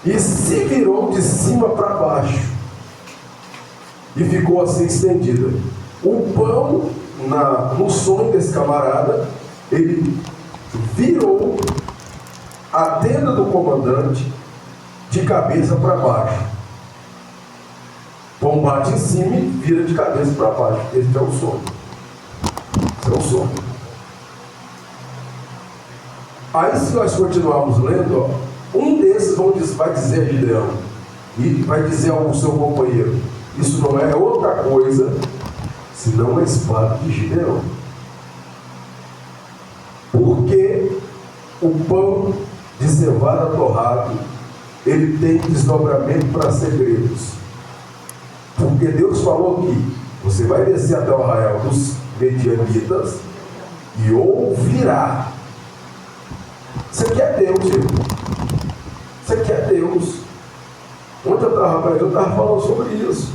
e se virou de cima para baixo e ficou assim estendida. O pão, no sonho desse camarada, ele virou a tenda do comandante de cabeça para baixo. O pão bate em cima e vira de cabeça para baixo. Esse é o sonho. Esse é o sonho. Aí, se nós continuarmos lendo, um desses vai dizer a Gideão, e vai dizer ao seu companheiro: isso não é outra coisa senão a espada de Gideão. Porque o pão de cevada torrado, ele tem desdobramento para segredos. Porque Deus falou que você vai descer até o arraial dos medianitas e ouvirá. Você quer Deus, gente? Você quer Deus? Ontem eu estava falando sobre isso.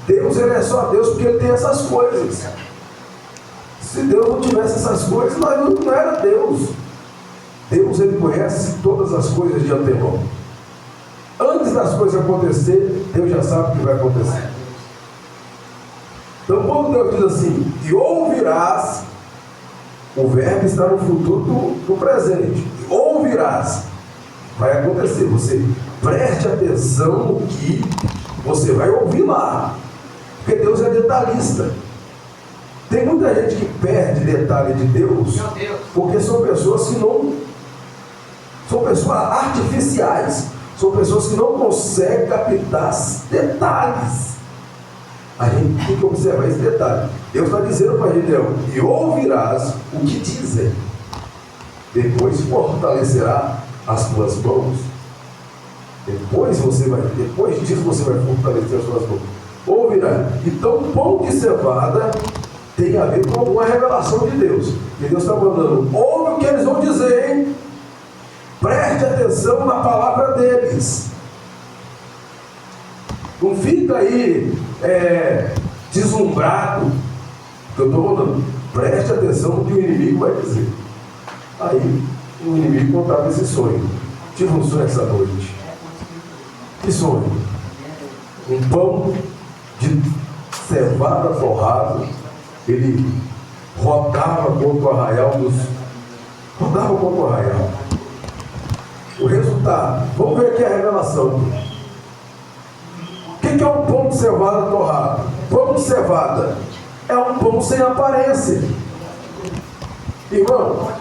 Deus, ele é só Deus porque ele tem essas coisas. Se Deus não tivesse essas coisas, nós não era Deus. Deus, ele conhece todas as coisas de antemão. Antes das coisas acontecerem, Deus já sabe o que vai acontecer. Então, quando Deus diz assim, e ouvirás, o verbo está no futuro do presente. Ouvirás. Vai acontecer. Você preste atenção no que você vai ouvir lá. Porque Deus é detalhista. Tem muita gente que perde detalhe de Deus, porque são pessoas que não... São pessoas artificiais. São pessoas que não conseguem captar detalhes. A gente tem que observar esse detalhe. Deus está dizendo para Gideão, e ouvirás o que dizem. Depois fortalecerá as tuas mãos. Depois disso você vai fortalecer as suas mãos. Ouvirá. Então, pão de cevada tem a ver com alguma revelação de Deus. E Deus está mandando, ouve o que eles vão dizer, hein? Preste atenção na palavra deles. Não fica aí deslumbrado. Eu estou mandando, preste atenção no que o inimigo vai dizer. Aí o inimigo contava esse sonho. Tive um sonho essa noite. Que sonho? Um pão de cevada torrado. Ele rodava contra o arraial Rodava contra o arraial. O resultado, vamos ver aqui a revelação. O que é um pão de cevada torrado? Pão de cevada é um pão sem aparência. Irmão,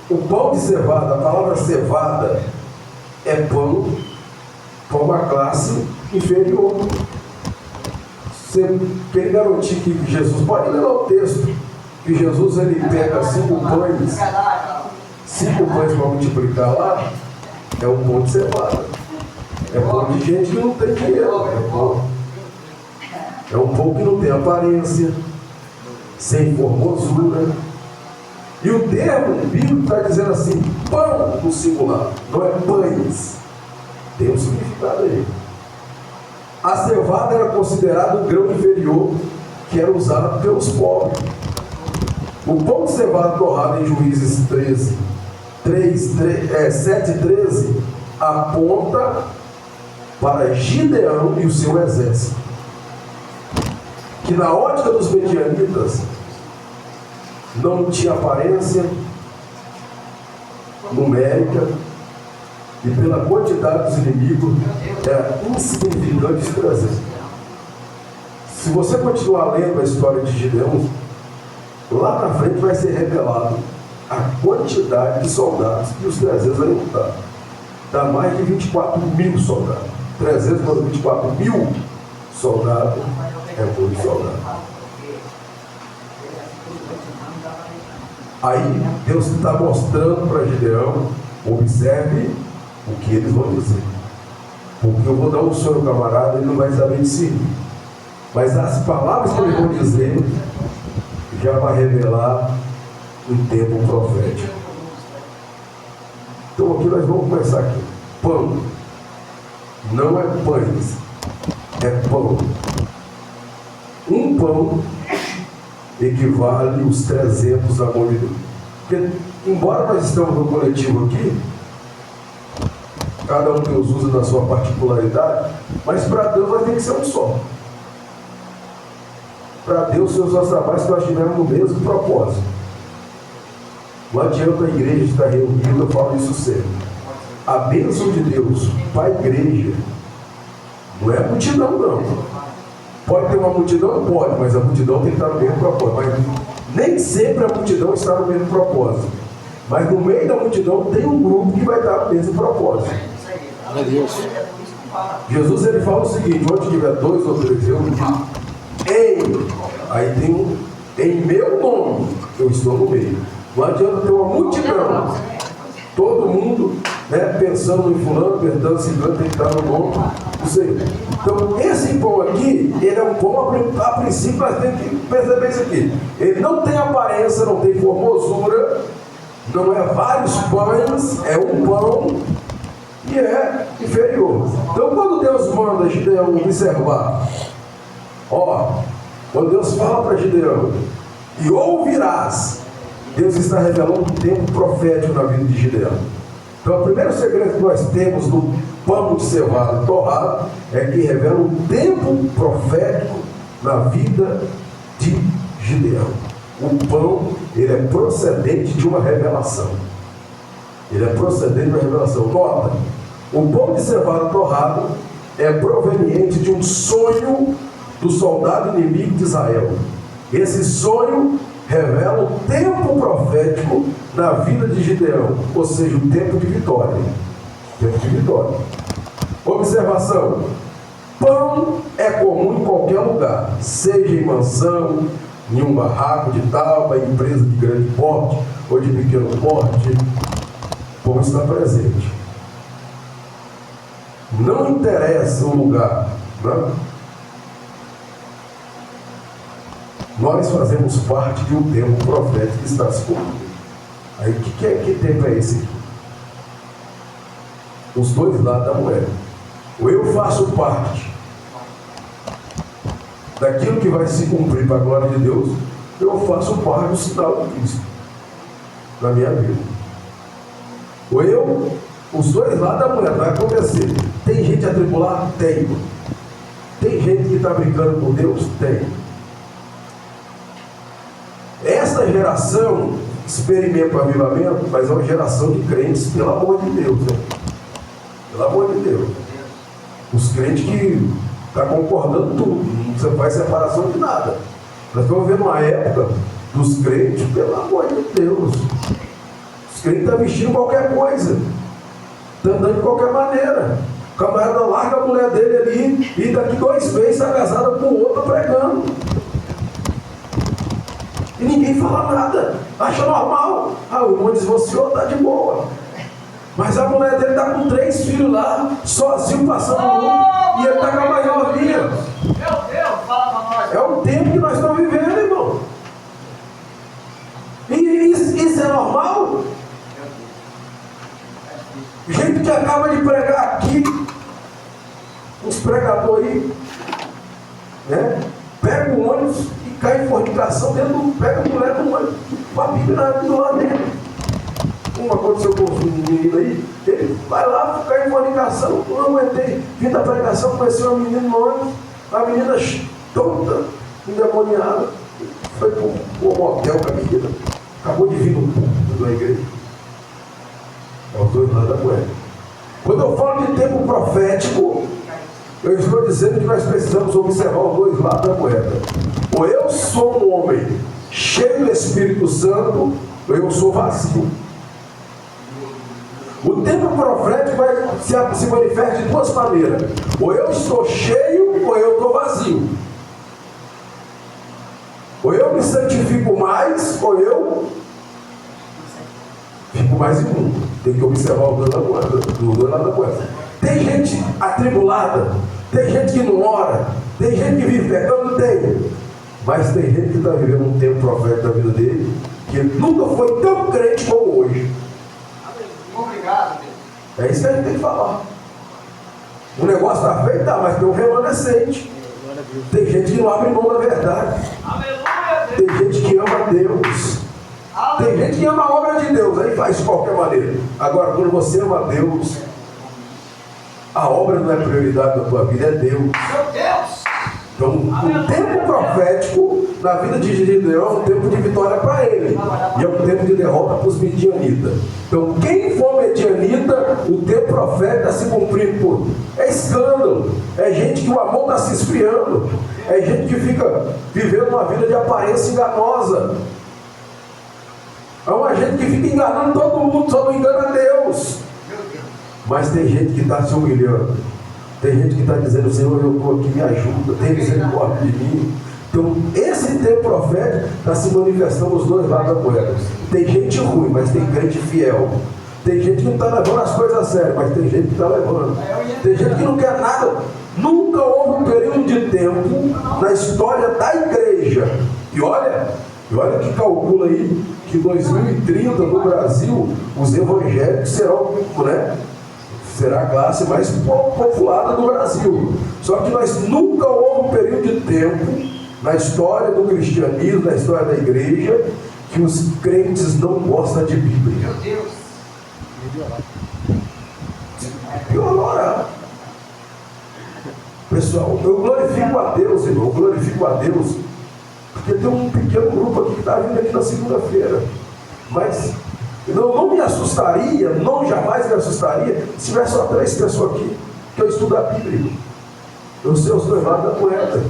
o pão de cevada, a palavra cevada é pão para uma classe inferior. Aquele garotinho que Jesus, pode ler o texto, que Jesus ele pega 5 pães para multiplicar lá, é um pão de cevada. É pão de gente que não tem dinheiro. É um pão que não tem aparência, sem formosura. E o termo bíblico está dizendo assim, pão no singular, não é pães. Tem um significado aí. A cevada era considerada um grão inferior que era usado pelos pobres. O pão de cevada torrado em Juízes 7:13 aponta para Gideão e o seu exército, que na ótica dos medianitas não tinha aparência numérica e pela quantidade dos inimigos era insignificante e presente. Se você continuar lendo a história de Gideão, lá na frente vai ser revelado a quantidade de soldados que os 300 vão lutar. Dá mais de 24 mil soldados. 300 para 24 mil soldados é muito soldado. Aí Deus está mostrando para Gideão, observe o que eles vão dizer. Porque eu vou dar um sonho ao camarada, ele não vai saber discernir. Mas as palavras que eles vão dizer já vai revelar um tempo profético. Então aqui nós vamos começar aqui. Pão. Não é pães. É pão. Um pão equivale os 300 da mão de Deus. Porque embora nós estamos no coletivo aqui, cada um Deus usa na sua particularidade, mas para Deus vai ter que ser um só. Para Deus, seus nossos trabalhos que nós tivemos no mesmo propósito. Não adianta a igreja estar reunida, eu falo isso sempre. A bênção de Deus para a igreja não é multidão, não. Pode ter uma multidão? Pode, mas a multidão tem que estar no mesmo propósito. Mas nem sempre a multidão está no mesmo propósito. Mas no meio da multidão tem um grupo que vai estar no mesmo propósito. Jesus ele fala o seguinte: onde tiver 2 ou 3 reunidos, aí tem um, em meu nome, eu estou no meio. Não adianta ter uma multidão, todo mundo, né, pensando em fulano, pensando em ciclano, tem que estar no nome do Senhor. Então esse pão aqui, ele é um pão, a princípio nós temos que perceber isso aqui. Ele não tem aparência, não tem formosura, não é vários pães, é um pão e é inferior. Então quando Deus manda Gideão observar, quando Deus fala para Gideão, e ouvirás, Deus está revelando um tempo profético na vida de Gideão. Então o primeiro segredo que nós temos no pão de cevada torrado é que revela um tempo profético na vida de Gideão. O pão, ele é procedente de uma revelação. Ele é procedente de uma revelação. Nota, o pão de cevada torrado é proveniente de um sonho do soldado inimigo de Israel. Esse sonho revela o tempo profético na vida de Gideão, ou seja, o tempo de vitória. Tempo de vitória. Observação: pão é comum em qualquer lugar, seja em mansão, em um barraco de tábua, em empresa de grande porte ou de pequeno porte, pão está presente. Não interessa o lugar, né? Nós fazemos parte de um tempo profético que está se cumprindo. Aí que tempo é esse aqui? Os dois lados da moeda. Ou eu faço parte daquilo que vai se cumprir para a glória de Deus, eu faço parte do sinal de Cristo na minha vida. Ou os dois lados da moeda vai acontecer. Tem gente atribulada? Tem. Tem gente que está brincando com Deus? Tem. Essa geração experimenta o avivamento, mas é uma geração de crentes, pelo amor de Deus, né? Pelo amor de Deus. Os crentes que estão concordando tudo, não você faz separação de nada. Nós estamos vendo uma época dos crentes, pelo amor de Deus. Os crentes estão vestindo qualquer coisa, estão andando de qualquer maneira. O camarada larga a mulher dele ali e daqui 2 meses está casada com outro pregando. E ninguém fala nada, acha normal. O irmão desvociou, está de boa. Mas a mulher dele está com 3 filhos lá, sozinho, passando o mundo, e ele está com a maioria. Meu Deus, fala para nós. É o tempo que nós estamos vivendo, irmão. E isso é normal? Gente que acaba de pregar aqui, uns pregadores aí, né? Pega o ônibus e cai em fornicação dentro do. Pega a mulher do ônibus, com a Bíblia do lado dele. Uma aconteceu com um menino aí, ele vai lá, cai em fornicação. Eu não aguentei, vim da pregação, conheci uma menina no ônibus, a menina tonta, endemoniada, foi para um motel com a menina, acabou de vir no púlpito da igreja. É os dois lados da moeda. Quando eu falo de tempo profético, eu estou dizendo que nós precisamos observar os dois lados da moeda. Ou eu sou um homem cheio do Espírito Santo, ou eu sou vazio. O tempo profético vai se manifesta de 2 maneiras. Ou eu estou cheio, ou eu estou vazio. Ou eu me santifico mais, ou eu fico mais imundo. Tem que observar o dois lados da moeda. Tem gente atribulada, tem gente que não ora, tem gente que vive pecando, tem. Mas tem gente que está vivendo um tempo profético da vida dele, que nunca foi tão crente como hoje. Obrigado, Deus. É isso que a gente tem que falar. O negócio está feito, tá, mas tem um remanescente. Tem gente que não abre mão da verdade. Aleluia, Tem gente que ama Deus. Tem gente que ama a obra de Deus, aí faz de qualquer maneira. Agora, quando você ama Deus, a obra não é prioridade da tua vida, é Deus. Meu Deus! Então, o tempo profético na vida de Gideão é um tempo de vitória para ele, e é um tempo de derrota para os midianitas. Então, quem for midianita, o tempo profético está se cumprindo por. É escândalo, é gente que o amor está se esfriando, é gente que fica vivendo uma vida de aparência enganosa. É uma gente que fica enganando todo mundo, só não engana Deus. Mas tem gente que está se humilhando. Tem gente que está dizendo: Senhor, eu estou aqui, me ajuda, tem misericórdia de mim. Então, esse tempo profético está se manifestando os dois lados da moeda. Tem gente ruim, mas tem crente fiel. Tem gente que não está levando as coisas a sério, mas tem gente que está levando. Tem gente que não quer nada. Nunca houve um período de tempo na história da igreja. E olha que calcula aí que em 2030 no Brasil os evangélicos serão, será a classe mais populada do Brasil. Só que nós nunca houve um período de tempo na história do cristianismo, na história da igreja, que os crentes não gostam de Bíblia. Meu Deus! Piorar. Pessoal, eu glorifico a Deus, irmão, eu glorifico a Deus, porque tem um pequeno grupo aqui que está vindo aqui na segunda-feira. Mas não me assustaria, jamais me assustaria, se tivesse só 3 pessoas aqui, que eu estudo a Bíblia. Eu sei os dois lados da moeda.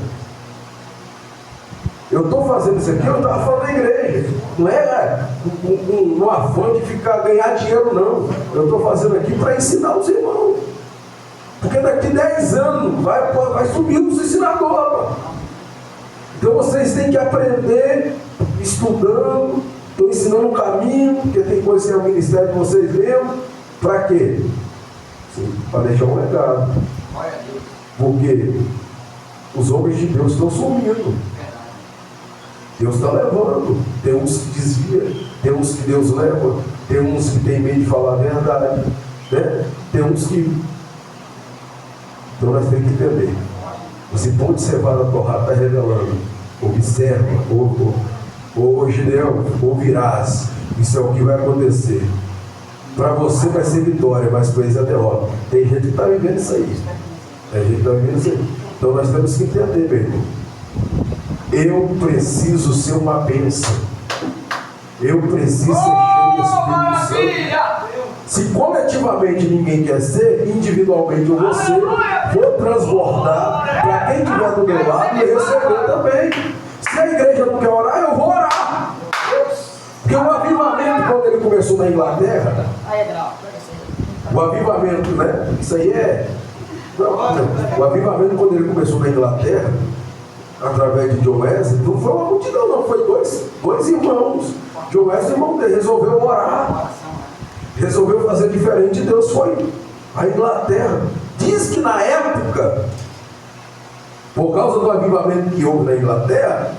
Eu estou fazendo isso aqui, eu estava falando da igreja. Não é um afã de ganhar dinheiro, não. Eu estou fazendo aqui para ensinar os irmãos. Porque daqui 10 anos vai subir os ensinadores. Então vocês têm que aprender, estudando. Estou ensinando um caminho, porque tem coisa que é o ministério de vocês mesmo. Para quê? Para deixar um legado. Porque os homens de Deus estão sumindo. Deus está levando. Tem uns que desviam, tem uns que Deus leva, tem uns que tem medo de falar a verdade, né? Tem uns que. Então nós temos que entender. Esse pão de cevada torrada está revelando. Observa, ô Gideão, ouvirás. Isso é o que vai acontecer. Para você vai ser vitória, mas para eles é derrota. Tem gente que está vivendo isso aí. Então nós temos que entender, meu irmão. Eu preciso ser uma bênção. Eu preciso ser cheio do Espírito Santo. Se coletivamente ninguém quer ser, individualmente eu vou ser, vou transbordar para quem estiver do meu lado e receber também. Se a igreja não quer orar, eu vou orar. Porque o avivamento, quando ele começou na Inglaterra, o avivamento, né? Isso aí é. Não. O avivamento, quando ele começou na Inglaterra, através de John Wesley, não foi uma multidão, não, foi dois irmãos. John Wesley, irmão dele, resolveu orar, resolveu fazer diferente. Deus foi à Inglaterra. Diz que na época, por causa do avivamento que houve na Inglaterra,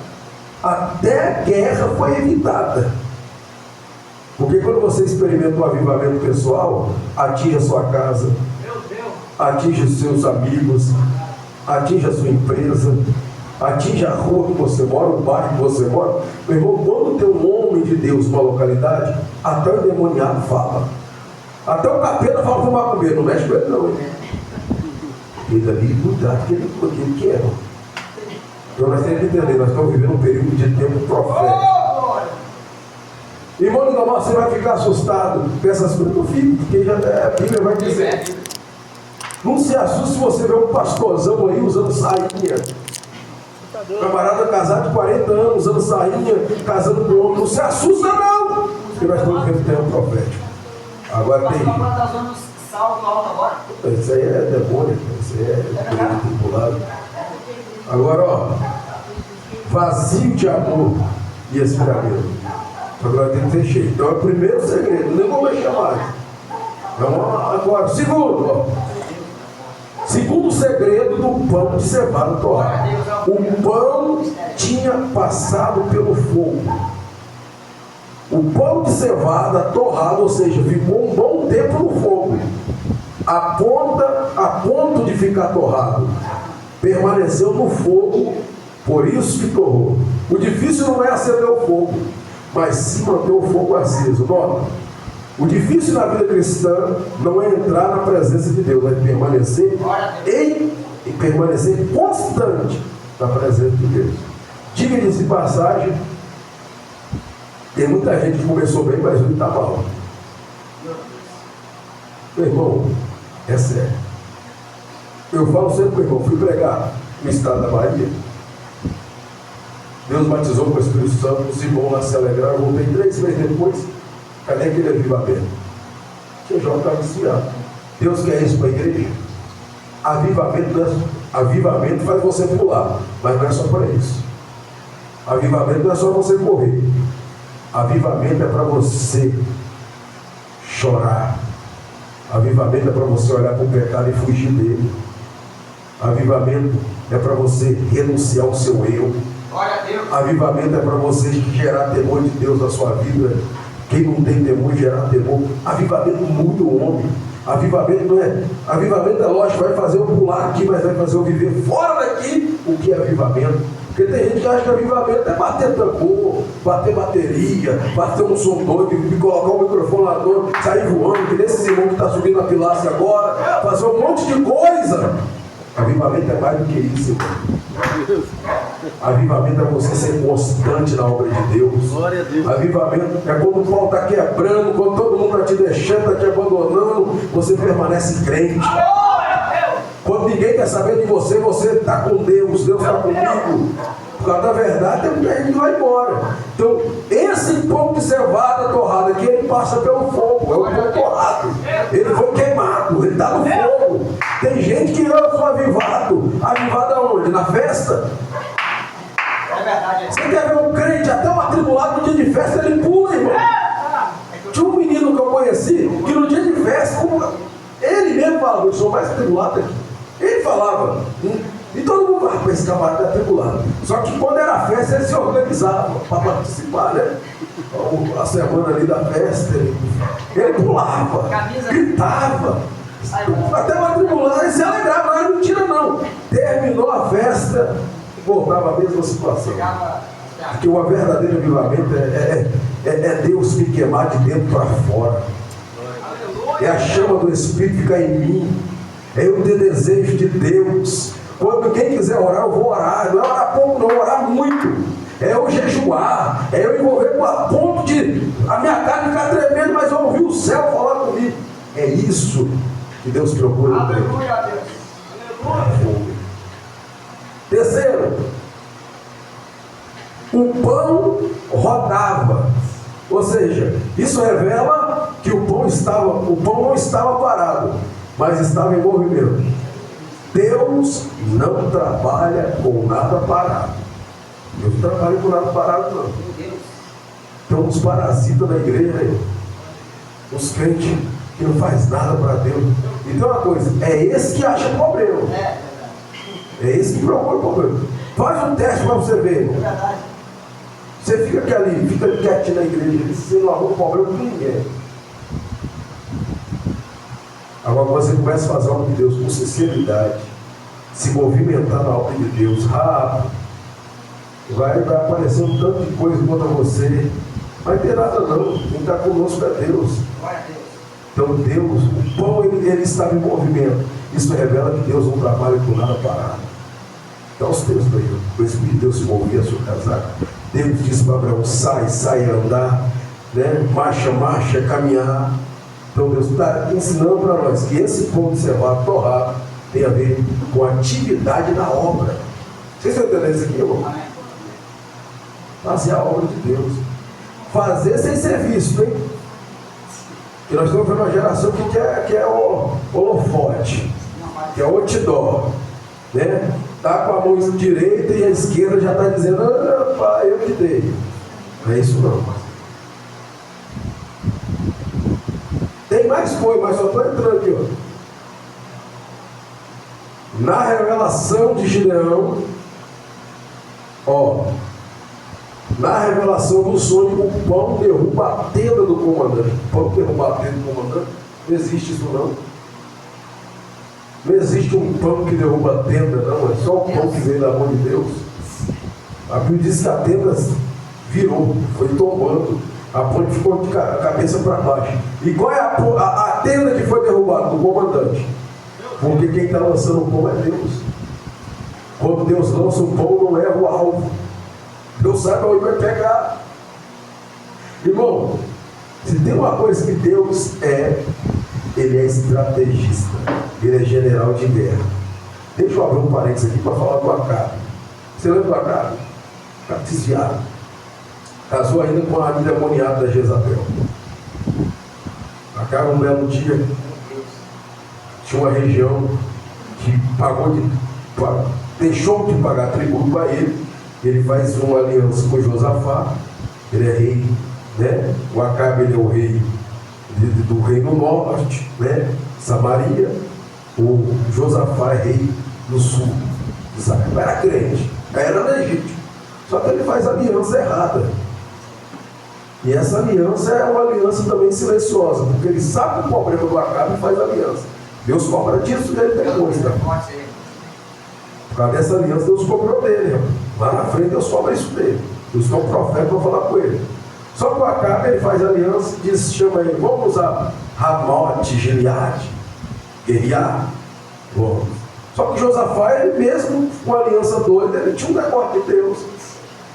até guerra foi evitada. Porque quando você experimenta um avivamento pessoal, atinge a sua casa, atinge os seus amigos, atinge a sua empresa, atinge a rua que você mora, o bairro que você mora. Meu irmão, quando tem um homem de Deus numa localidade, até o endemoniado fala. Até o capeta fala para o macumbeiro, não mexe com ele não. Ele ali, cuidado que ele quer. Então nós temos que entender, nós estamos vivendo um período de tempo profético. Irmão, normal, você vai ficar assustado com essas coisas? Não fico, porque já a Bíblia vai dizer. Não se assuste se você vê um pastorzão aí usando sainha. Camarada casado de 40 anos, usando sainha, casando com homem. Não se assusta não, porque nós estamos vivendo tempo profético. Agora tem. Isso aí é demônio, isso aí é tripulado. Agora, ó, vazio de amor e esfriamento. Agora tem que ter cheio. Então é o primeiro segredo, nem vou mexer mais. Então, agora, segundo segredo do pão de cevada torrado. O pão tinha passado pelo fogo. O pão de cevada torrado, ou seja, ficou um bom tempo no fogo. A ponto de ficar torrado. Permaneceu no fogo, por isso que torrou. O difícil não é acender o fogo, mas sim manter o fogo aceso. Nota, o difícil na vida cristã não é entrar na presença de Deus, é permanecer e permanecer constante na presença de Deus. Diga-se de passagem, tem muita gente que começou bem, mas hoje está mal. Meu irmão, é sério. Eu falo sempre, meu irmão, fui pregar no estado da Bahia. Deus batizou com o Espírito Santo, os irmãos lá se alegraram. Eu voltei 3 meses depois. Cadê aquele avivamento? Você já está viciado. Deus quer isso para a igreja? Avivamento faz você pular, mas não é só para isso. Avivamento não é só você correr. Avivamento é para você chorar. Avivamento é para você olhar para o pecado e fugir dele. Avivamento é para você renunciar ao seu eu. Avivamento é para você gerar temor de Deus na sua vida. Quem não tem temor, gerar temor. Avivamento muda o homem. Avivamento é lógico, vai fazer eu pular aqui, mas vai fazer eu viver fora daqui. O que é avivamento? Porque tem gente que acha que avivamento é bater tambor, bater bateria, bater um som doido, colocar o microfone lá doido, sair voando, que nesses irmãos que está subindo a pilastra agora, fazer um monte de coisa. Avivamento é mais do que isso, irmão. Avivamento é você ser constante na obra de Deus. Glória a Deus. Avivamento é quando o pau está quebrando, quando todo mundo está te deixando, está te abandonando, você permanece crente. Quando ninguém quer saber de você, você está com Deus, Deus está comigo. Por causa da verdade, tem muita gente que vai embora. Então, esse pão de cevada torrado aqui, ele passa pelo fogo, é o pão torrado. Ele foi queimado, ele está no fogo. Tem gente que eu sou avivado. Avivado aonde? Na festa? É verdade. Você quer ver um crente, até um atribulado no dia de festa, ele pula, irmão. Tinha um menino que eu conheci, que no dia de festa, ele mesmo falava, eu sou mais atribulado aqui. Ele falava, e todo mundo falava, esse camarada é atribulado. Só que quando era festa, ele se organizava para participar, né? A semana ali da festa, ele pulava, gritava. Até o atribulado, ele se alegrava, não era mentira não. Terminou a festa, voltava a mesma situação. Porque o verdadeiro avivamento é Deus me queimar de dentro para fora. É a chama do Espírito ficar em mim. É eu ter desejo de Deus. Quando quem quiser orar, eu vou orar. Não é orar pouco, não, é orar muito. É eu jejuar. É eu envolver com a ponto de a minha carne ficar tremendo, mas eu ouvir o céu falar comigo. É isso que Deus procura. Aleluia, Deus. Aleluia. Terceiro, o pão rodava. Ou seja, isso revela que o pão não estava parado, mas estava em movimento. Deus não trabalha com nada parado. Deus não trabalha com nada parado, não. Tem uns parasitas na igreja aí, os crentes que não faz nada para Deus. Então uma coisa, é esse que acha problema. É esse que procura problema. Faz um teste para você ver. Você fica ali, fica quietinho na igreja, você não arruma problema com ninguém. Agora você começa a fazer a obra de Deus com sinceridade, se movimentar na obra de Deus rápido, vai aparecer um tanto de coisa contra você. Não vai ter nada não, quem está conosco é Deus. Então Deus, o pão ele estava em movimento. Isso revela que Deus não trabalha com nada parado. Dá os textos aí, o Espírito de Deus se movia sobre as águas. Deus disse para Abraão, sai a andar, né? Marcha, caminhar. Então Deus está ensinando para nós que esse pão de cevada torrado tem a ver com atividade na obra. Vocês estão entendendo isso aqui, irmão? Fazer a obra de Deus. Fazer sem ser visto, hein? Porque nós estamos vendo uma geração que é o holofote, que é o outdoor, né? Está com a mão direita e a esquerda já está dizendo, pai, eu que dei. Não é isso não. Tem mais coisa, mas só estou entrando aqui, ó. Na revelação de Gideão, na revelação do sonho, o pão derruba a tenda do comandante. O pão derruba a tenda do comandante. Não existe isso não. Não existe um pão que derruba a tenda, não. É só o pão que vem da mão de Deus. A Bíblia diz que a tenda virou, foi tombando, a ponte ficou de cabeça para baixo. E qual é a tenda que foi derrubada? Do comandante. Porque quem está lançando o pão é Deus. Quando Deus lança o pão, não erra o alvo. Deus sabe onde vai pegar. Irmão, se tem uma coisa que Deus Ele é estrategista, Ele é general de guerra. Deixa eu abrir um parênteses aqui para falar do Acabe. Você lembra do Acabe? Desviado. Casou ainda com a endemoniada da Jezabel. Acabe, um belo dia, tinha uma região que deixou de pagar tributo para ele. Ele faz uma aliança com Josafá. Ele é rei, né? O Acabe, ele é o rei do reino norte, né? Samaria. O Josafá é rei do sul de Israel. Era crente, era legítimo. Só que ele faz aliança errada. E essa aliança é uma aliança também silenciosa, porque ele sabe o problema do Acabe e faz aliança. Deus cobra disso dele depois, né? Por causa dessa aliança, Deus cobrou dele. Lá na frente, Deus cobra isso dele. Deus tem um profeta para falar com ele. Só que o Acabe, ele faz aliança e chama ele: vamos usar Ramote, Gileade, guerrear. Vamos. Só que Josafá, ele mesmo, com a aliança doida, ele tinha um negócio de Deus.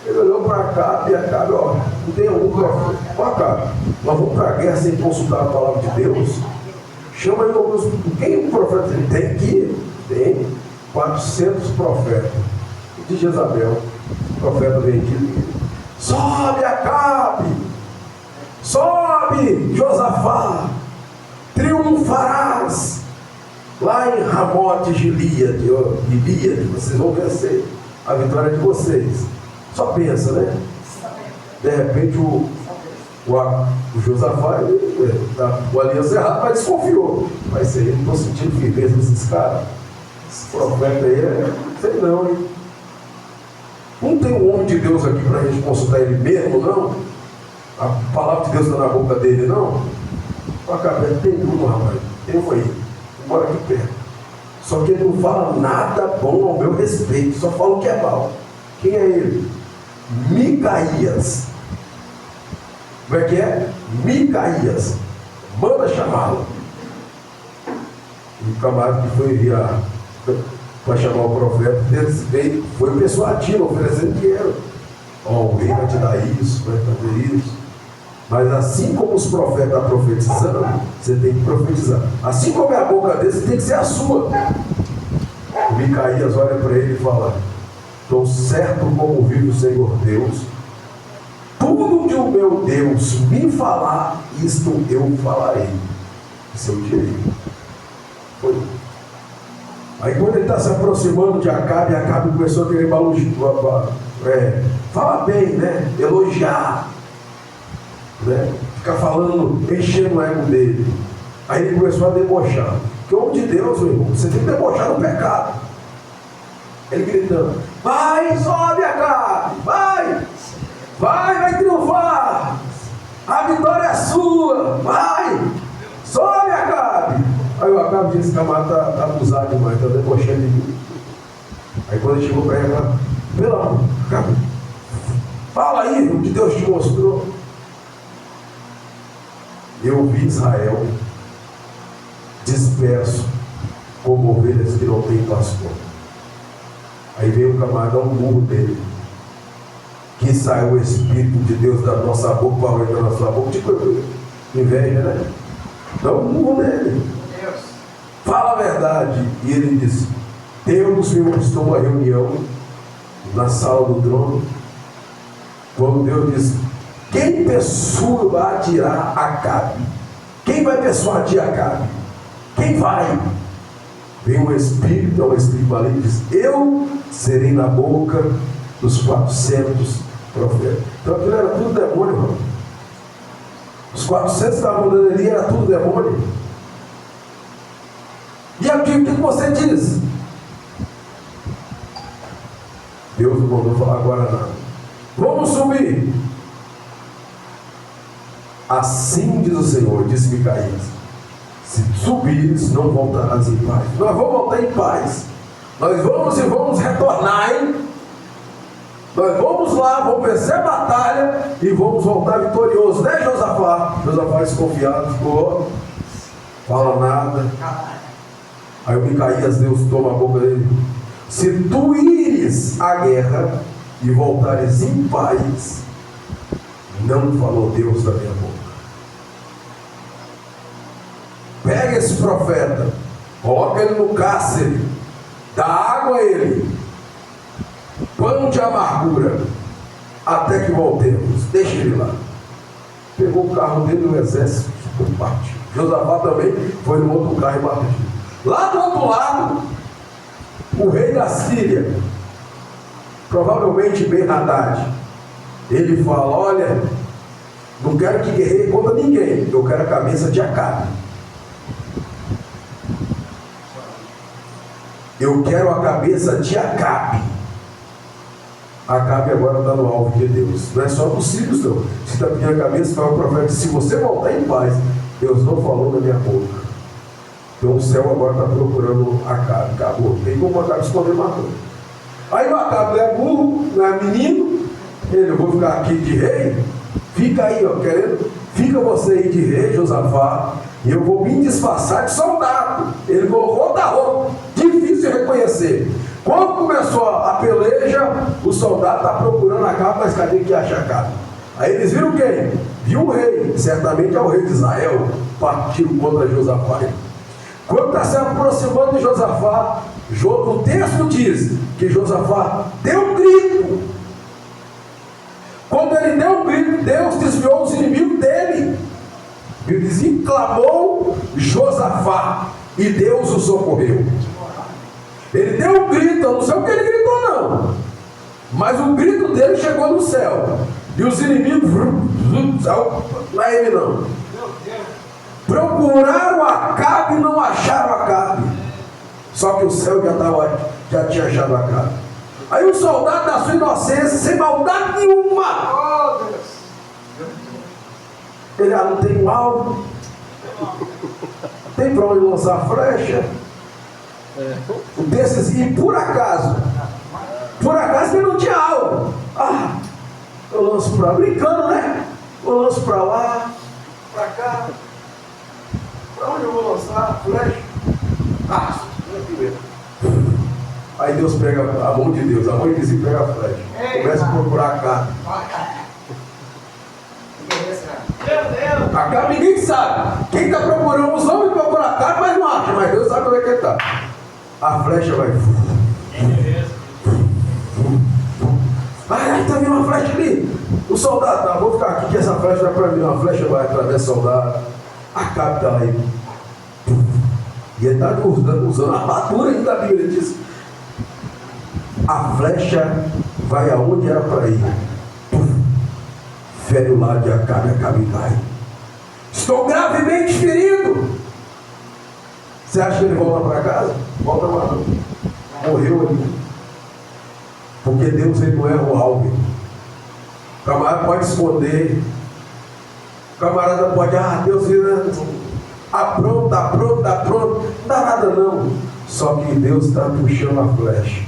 Ele olhou para Acabe e Acabe, ó, não tem algum profeta. Ó, Acabe, nós vamos para a guerra sem consultar a palavra de Deus. Chama ele alguns. Quem o profeta? Ele tem aqui? Tem 400 profetas de Jezabel. O profeta veio aqui. Sobe, Acabe! Sobe, Josafá! Triunfarás! Lá em Ramote Gileade, vocês vão vencer a vitória de vocês. Só pensa, né? De repente o Josafá, o aliança errado, mas desconfiou. Mas se ele não estou sentindo firmeza desses caras, esse profeta aí, sei não, hein? Não tem um homem de Deus aqui para a gente consultar ele mesmo, não? A palavra de Deus está na boca dele, não? Acabei, tem um, rapaz, tem um aí, mora aqui perto. Só que ele não fala nada bom ao meu respeito, só fala o que é mal. Quem é ele? Micaías. Como é que é? Micaías. Manda chamá-lo. E o camarada que foi enviar para chamar o profeta, eles veio, foi persuadido, oferecendo dinheiro. Ó, o rei vai te dar isso, vai fazer isso. Mas assim como os profetas estão profetizando, você tem que profetizar. Assim como é a boca deles, tem que ser a sua. O Micaías olha para ele e fala: estou certo como vive o Senhor Deus, tudo que o meu Deus me falar, isto eu falarei. Isso é o direito. Foi. Aí quando ele está se aproximando de Acabe, Acabe começou a querer falar bem, né? Elogiar, né? Ficar falando, enchendo o ego dele. Aí ele começou a debochar. Porque o homem de Deus, meu irmão, você tem que debochar no pecado. Ele gritando: vai, sobe, Acabe, vai triunfar, a vitória é sua, vai, sobe, Acabe. Aí o Acabe disse: camarada está abusado demais, está debochando de mim. Aí quando ele chegou para ele, pelo amor, Acabe, fala aí o que Deus te mostrou. Eu vi Israel disperso como ovelhas que não têm pastor. Aí veio o camarada, um burro dele, que sai o Espírito de Deus da nossa boca para entrar na sua boca. Tipo, inveja, né? Dá um burro nele. Fala a verdade. E ele disse: Deus me mostrou uma reunião na sala do trono, quando Deus disse: quem persuadirá Acabe? Quem vai persuadir Acabe? Quem vai? Vem um espírito, maligno, e diz: eu serei na boca dos 400 profetas. Então aquilo era tudo demônio, irmão. Os 400 que estavam andando ali era tudo demônio. E aqui o que você diz? Deus não mandou falar agora nada. Vamos subir. Assim diz o Senhor, disse Micaías: se subires, não voltarás em paz. Nós vamos voltar em paz. Nós vamos e vamos retornar, hein? Nós vamos lá, vamos vencer a batalha e vamos voltar vitoriosos, né, Josafá? Josafá desconfiado, ficou, fala nada. Aí o Micaías, Deus toma a boca dele. Se tu ires à guerra e voltares em paz, não falou Deus da minha boca. Pega esse profeta, coloca ele no cárcere, dá água a ele, pão de amargura, até que voltemos, deixa ele lá. Pegou o carro dele no exército e partiu. Josafá também foi no outro carro e partiu. Lá do outro lado, o rei da Síria, provavelmente Ben-Hadad, ele fala: olha, não quero que guerreie contra ninguém, eu quero a cabeça de Acabe. Eu quero a cabeça de Acabe. Acabe agora está no alvo de Deus. Não é só dos sírios, não. Se está pedindo a cabeça, fala o profeta: se você voltar em paz, Deus não falou na minha boca. Então o céu agora está procurando Acabe. Acabou. Tem como Acabe esconder, matou. Aí o Acabe não é burro, não é menino. Ele: eu vou ficar aqui de rei. Fica aí, ó, querendo. Fica você aí de rei, Josafá, e eu vou me disfarçar de soldado. Ele colocou outra roupa, difícil de reconhecer. Quando começou a peleja, o soldado está procurando Acabe, mas cadê que acha Acabe? Aí eles viram quem? Viu o rei, certamente é o rei de Israel, partiu contra Josafá. Quando está se aproximando de Josafá, o texto diz que Josafá deu um grito. Quando ele deu um grito, Deus desviou os inimigos dele. Ele diz: e clamou Josafá, e Deus o socorreu. Ele deu um grito, eu não sei o que ele gritou não, mas o grito dele chegou no céu, e os inimigos, não é ele não, procuraram Acabe e não acharam Acabe, só que o céu já tinha achado Acabe. Aí o soldado, da sua inocência, sem maldade nenhuma, ele: não tem alvo, tem para onde lançar flecha. Desses, e por acaso ele não tinha alvo. Eu lanço para lá, brincando, né? Eu lanço para lá, para cá. Para onde eu vou lançar flecha? Aí Deus pega a mão de Deus, a mão de Deus pega a flecha, começa a procurar Acabe. Acabe ninguém sabe. Quem está procurando, os homens procuram Acabe, mas não acha, mas Deus sabe onde é que ele está. A flecha vai. Ai, está vindo uma flecha ali. O soldado: tá, vou ficar aqui que essa flecha vai para mim. Uma flecha vai através do soldado. Acabe está aí. E ele está usando a armadura ainda da Bíblia. Ele diz: a flecha vai aonde era para ir. Fere o lado de Acabe, Acabe cai. Estou gravemente ferido. Você acha que ele volta para casa? Volta lá não. Morreu ali. Porque Deus, ele não erra o alvo. O camarada pode esconder. O camarada pode: Deus, apronta. Não dá nada não. Só que Deus está puxando a flecha.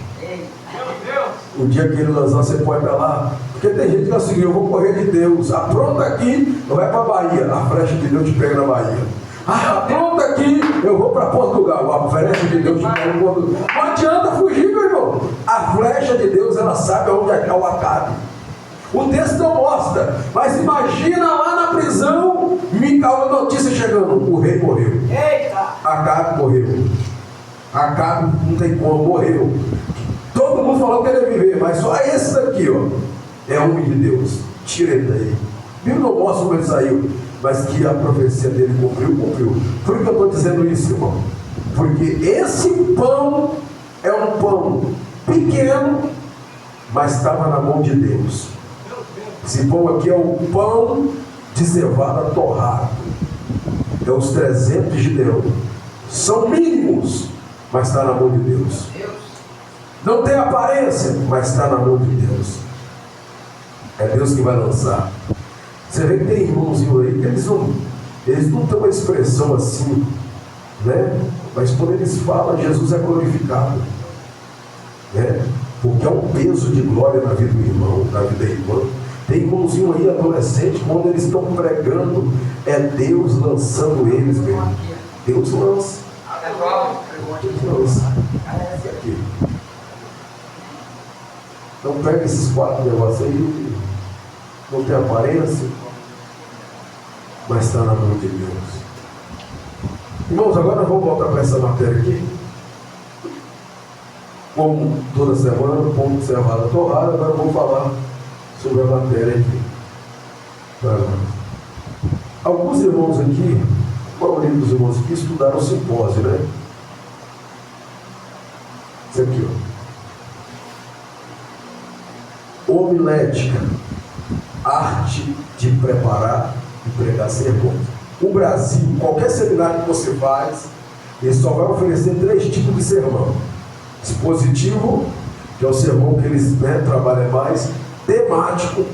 O dia que ele lançar, você pode estar lá. Porque tem gente que é o seguinte: eu vou correr de Deus. Apronta aqui, vai para a Bahia. A flecha de Deus te pega na Bahia. Apronta aqui, eu vou para Portugal. A flecha de Deus te pega no Portugal. Não adianta fugir, meu irmão. A flecha de Deus, ela sabe aonde é que é o Acabe. O texto não mostra, mas imagina lá na prisão, a notícia chegando: o rei morreu. Acabe morreu. Acabe não tem como, morreu. Todo mundo falou que ele ia viver, mas só esse daqui, ó, é homem de Deus. Tira ele daí. A Bíblia não mostra como ele saiu, mas que a profecia dele cumpriu. Por que eu estou dizendo isso, irmão? Porque esse pão é um pão pequeno, mas estava na mão de Deus. Esse pão aqui é o pão de cevada torrado. É os 300 de Gideão. São mínimos, mas está na mão de Deus. Não tem aparência, mas está na mão de Deus. É Deus que vai lançar. Você vê que tem irmãozinho aí que eles não têm uma expressão assim, né? Mas quando eles falam, Jesus é glorificado, né? porque é um peso de glória na vida do irmão, na vida da irmã. Tem irmãozinho aí, adolescente, quando eles estão pregando, é Deus lançando eles, meu irmão. Deus lança. Deus lança. Aqui. Então pega esses 4 negócios aí, não tem aparência, mas está na mão de Deus. Irmãos, agora vamos voltar para essa matéria aqui. Como toda semana, ponto cerrado, torrado, agora vamos falar sobre a matéria aqui. Alguns irmãos aqui, a maioria dos irmãos aqui estudaram o simpósio, né? Isso aqui, ó. Homilética, arte de preparar e pregar sermões. O Brasil, qualquer seminário que você faz, ele só vai oferecer 3 tipos de sermão. Expositivo, que é o sermão que eles trabalham mais. Temático,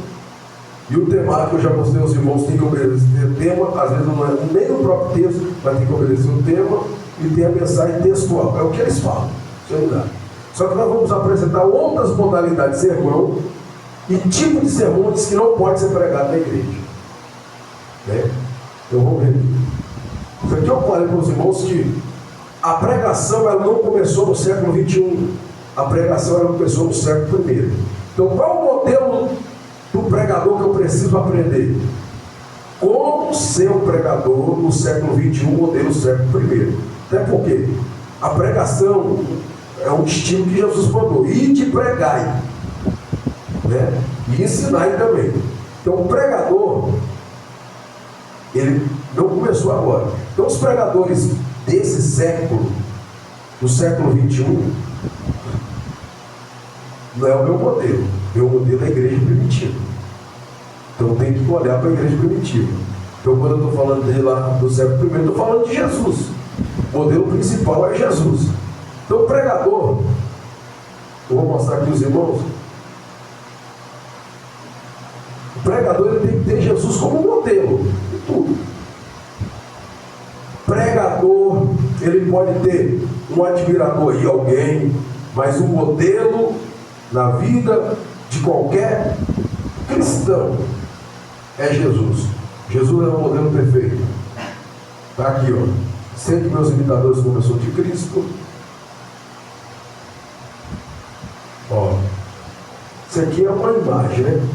e o temático, eu já mostrei aos irmãos, tem que obedecer o tema, às vezes não é nem o próprio texto, mas tem que obedecer o tema, e tem a mensagem textual, é o que eles falam, seminário. Só que nós vamos apresentar outras modalidades de sermão e tipo de sermões que não pode ser pregado na igreja, né? Então vamos ver aqui. Isso aqui eu falei para os irmãos que a pregação ela não começou no século XXI, a pregação ela começou no século I. Então qual o modelo do pregador que eu preciso aprender? Como ser um pregador no século XXI, modelo século I. Até porque a pregação é um estilo que Jesus mandou, e de pregai, né? E ensinai também. Então o pregador, ele não começou agora. Então os pregadores desse século, do século XXI, não é o meu modelo. Meu modelo é a igreja primitiva. Então tem que olhar para a igreja primitiva. Então quando eu estou falando de lá do século I, eu estou falando de Jesus. O modelo principal é Jesus. Então o pregador, eu vou mostrar aqui os irmãos. O pregador ele tem que ter Jesus como modelo em tudo. Pregador, ele pode ter um admirador aí, alguém, mas um modelo na vida de qualquer cristão é Jesus. Jesus é o modelo perfeito. Está aqui, ó. Sempre meus imitadores como eu sou de Cristo. Ó. Isso aqui é uma imagem, né?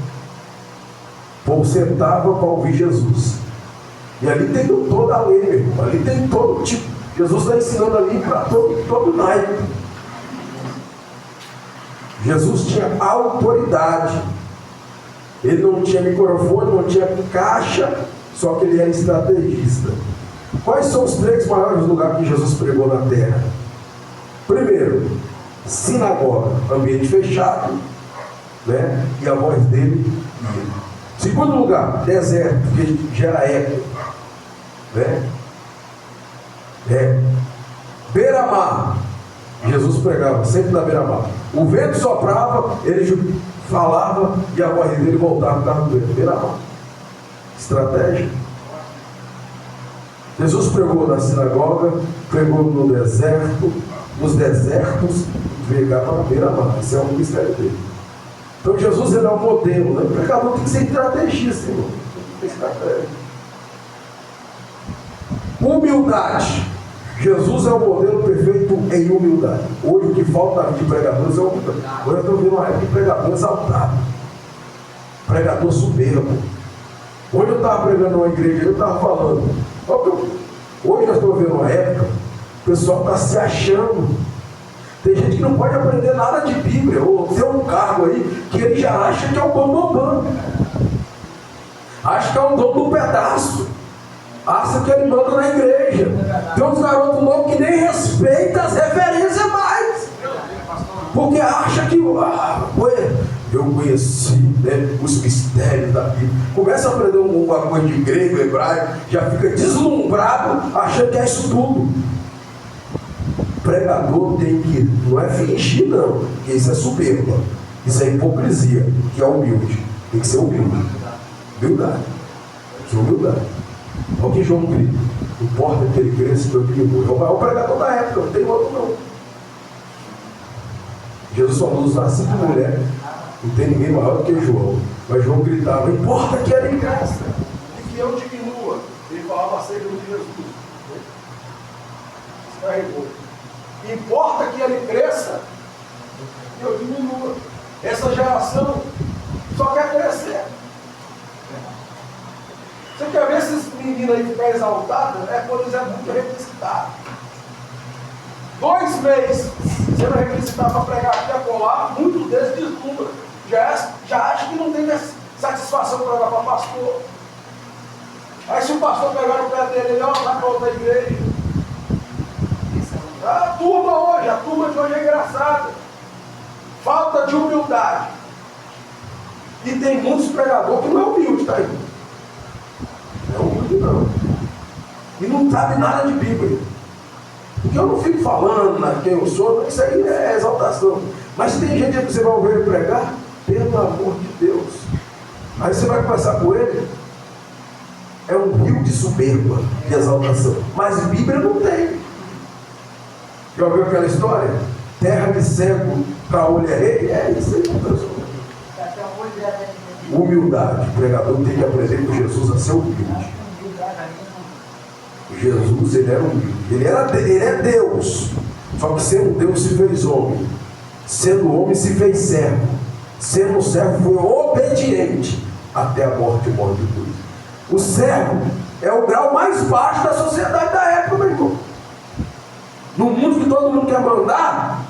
O povo sentava para ouvir Jesus. E ali tem toda a lei, meu irmão. Ali tem todo tipo. Jesus está ensinando ali para todo naipe. Jesus tinha autoridade. Ele não tinha microfone, não tinha caixa, só que ele era estrategista. Quais são os 3 maiores lugares que Jesus pregou na terra? Primeiro, sinagoga, ambiente fechado, né? E a voz dele ia. Segundo lugar, deserto, que gera eco, né? Beira-mar, Jesus pregava sempre na beira-mar. O vento soprava, ele falava e a voz dele voltava para o vento. Beira-mar. Estratégia. Jesus pregou na sinagoga, pregou no deserto, nos desertos, pregava na beira-mar. Esse é o ministério dele. Então Jesus ele é o modelo, né? O pregador tem que ser estrategista, irmão. Tem estratégia. Humildade. Jesus é o modelo perfeito em humildade. Hoje o que falta de pregadores é humildade. Hoje eu estou vendo uma época de pregador exaltado, pregador soberbo. Hoje eu estava pregando numa igreja, eu estava falando. Hoje nós estamos vendo uma época, o pessoal está se achando. Tem gente que não pode aprender nada de Bíblia, ou ter um cargo aí, que ele já acha que é o bambambam. Acha que é o dono do pedaço. Acha que ele manda na igreja. Tem uns garotos novos que nem respeitam as referências mais. Porque acha que eu conheci, né, os mistérios da Bíblia. Começa a aprender uma coisa de grego, hebraico, já fica deslumbrado, achando que é isso tudo. Pregador tem que, não é fingir não, porque isso é soberba, isso é hipocrisia, que é humilde. Tem que ser humilde. Humildade. Que humildade. Olha o que João grita. Importa que ele cresça, que eu diminua. É o pregador da época, não tem outro não. Jesus falou dos nascidos de mulher, não tem ninguém maior do que João. Mas João gritava: importa que ele cresça e que eu diminua. Ele falava a seja de Jesus. Descarregou. Importa que ele cresça e eu diminua. Essa geração só quer crescer. Você quer ver esses meninos aí ficar exaltados? É quando eles é muito requisitado. 2 meses sendo requisitado para pregar aqui e acolá, muitos deles deslumbram. Já acha que não tem satisfação para pregar para pastor. Aí se o pastor pegar no pé dele, ele vai para outra igreja. A turma de hoje é engraçada. Falta de humildade. E tem muitos pregadores que não é humilde, tá aí. Não é humilde não. E não sabe nada de Bíblia. Porque eu não fico falando quem eu sou, isso aí é exaltação. Mas tem gente que você vai ouvir ele pregar, pelo amor de Deus. Aí você vai conversar com ele, é um rio de soberba, de exaltação. Mas Bíblia não tem. Já ouviu aquela história? Terra de cego, para olho é rei? É isso aí, pessoal. Humildade. O pregador tem que aprender com Jesus a ser humilde. Jesus, ele era humilde. Ele é Deus. Só que sendo Deus se fez homem. Sendo homem se fez servo. Sendo servo foi obediente até a morte de cruz. O servo é o grau mais baixo da sociedade da época, meu irmão. No mundo que todo mundo quer mandar,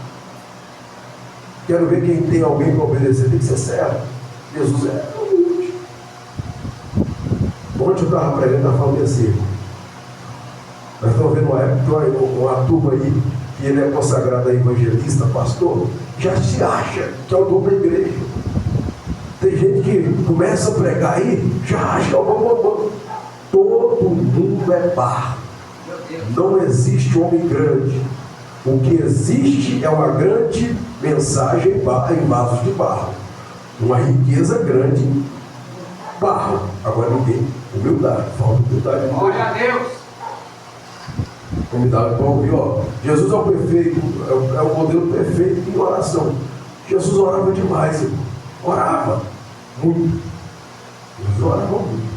quero ver quem tem alguém para obedecer, tem que ser servo. Jesus é humilde. Ontem eu estava pregando na família assim. Nós estamos vendo uma época, uma turma aí, que ele é consagrado a evangelista, pastor, já se acha que é o dono da igreja. Tem gente que começa a pregar aí, já acha que é o bom. Todo mundo é barro. Não existe homem grande. O que existe é uma grande mensagem em vasos de barro. Uma riqueza grande em barro. Agora ninguém. Humildade. Falta humildade. Glória a Deus. Humildade para ouvir, ó. Jesus é o perfeito, é o modelo perfeito em oração. Jesus orava demais, irmão. Orava muito. Jesus orava muito.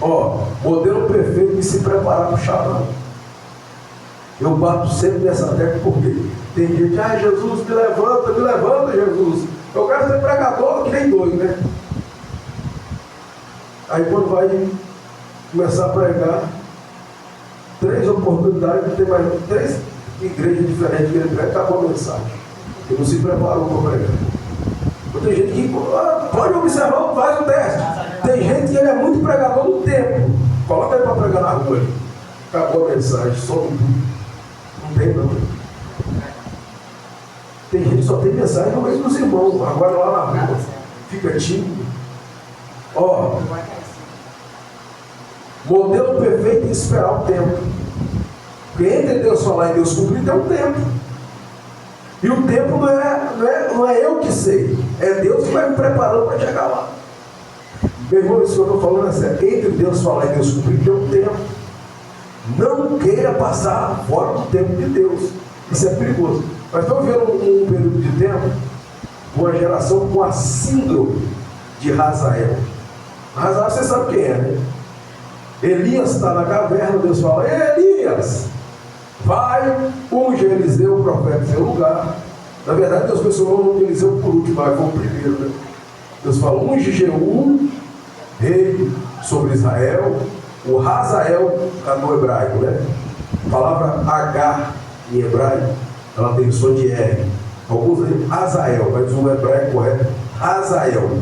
Ó, modelo perfeito de se preparar para o chamado. Eu bato sempre nessa tecla porque tem gente, Jesus, me levanta, Jesus. Eu quero ser pregador que nem doido, né? Aí quando vai começar a pregar, 3 oportunidades, tem mais 3 igrejas diferentes que ele prega, acabou a mensagem. Ele não se preparou para pregar. Tem gente que pode observar, faz o teste. Tem gente que ele é muito pregador no tempo. Coloca ele para pregar na rua. Acabou a mensagem, some tudo. Não tem não. Tem gente que só tem mensagem no meio dos irmãos. Agora lá na rua. Fica tímido. Ó. Modelo perfeito é esperar o tempo. Porque entre Deus falar e Deus cumprir tem um tempo. E o tempo não é eu que sei. É Deus que vai me preparando para chegar lá. Meu irmão, isso que eu estou falando é sério. Entre Deus falar e Deus cumprir tem um tempo. Não queira passar fora do tempo de Deus. Isso é perigoso. Mas estamos vendo um período de tempo, uma geração com a síndrome de Hazael. Hazael, você sabe quem é, né? Elias está na caverna, Deus fala: Elias, vai, unge Eliseu, o profeta, em seu lugar. Na verdade, Deus pensou no Eliseu por último, mas foi o primeiro, né? Deus fala: unge Jeú, rei sobre Israel. O Hazael está no hebraico, né? A palavra Agar em hebraico, ela tem o som de R. Alguns dizem Hazael, mas o hebraico correto, Hazael.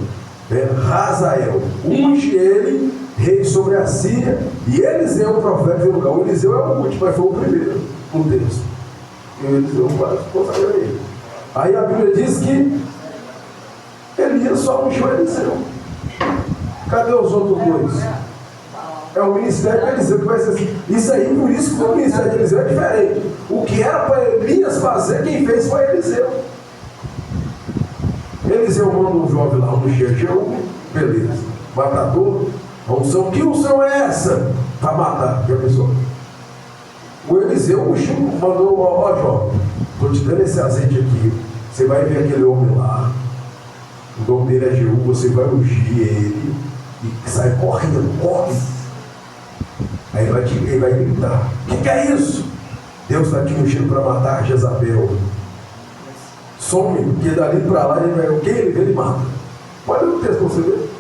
Né? Hazael, unge ele, rei sobre a Síria, e Eliseu, o profeta, em lugar. O Eliseu é o último, mas foi o primeiro no texto. E o Eliseu quase consagrou ele. Aí a Bíblia diz que Elias só ungiu Eliseu. Cadê os outros 2? É o ministério de Eliseu que vai ser assim. Isso aí, por isso que o ministério de Eliseu é diferente. O que era para Elias fazer, quem fez foi Eliseu. Eliseu manda um jovem lá, um Jeú, beleza. Matador, a unção, que unção é essa? Para matar, já pensou? O Eliseu Eliseu mandou: ó jovem, estou te dando esse azeite aqui, você vai ver aquele homem lá, o nome dele é Jeú, você vai ungir ele e sai correndo, corre. Aí ele vai gritar: o que é isso? Deus está te ungindo para matar Jezabel. Some, porque dali para lá ele vai, o que ele vê, ele mata. Pode ler o texto para você ver.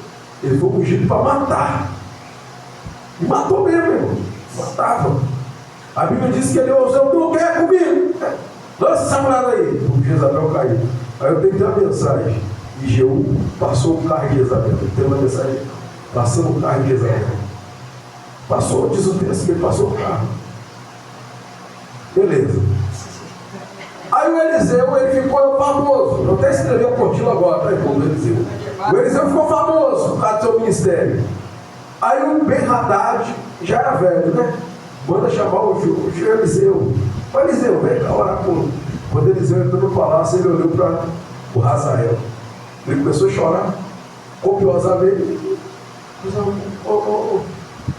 Ele foi ungido para matar. E matou mesmo, irmão. Matava. A Bíblia diz que ele ousou: não quer comigo? Lança essa mulher aí. O Jezabel caiu. Aí eu tenho que ter uma mensagem. E Jeú passou o carro de Jezabel. Tem uma mensagem: passando o carro de Jezabel. Passou, diz o texto que ele passou o carro. Beleza. Aí o Eliseu, ele ficou famoso. Eu até escrevi a portilha agora para o Eliseu. O Eliseu ficou famoso por causa do seu ministério. Aí o Ben-Hadad já era velho, né? Manda chamar o Eliseu. O Eliseu, vem cá orar comigo. Quando Eliseu entrou no palácio, ele olhou para o Hazael. Ele começou a chorar copiosamente.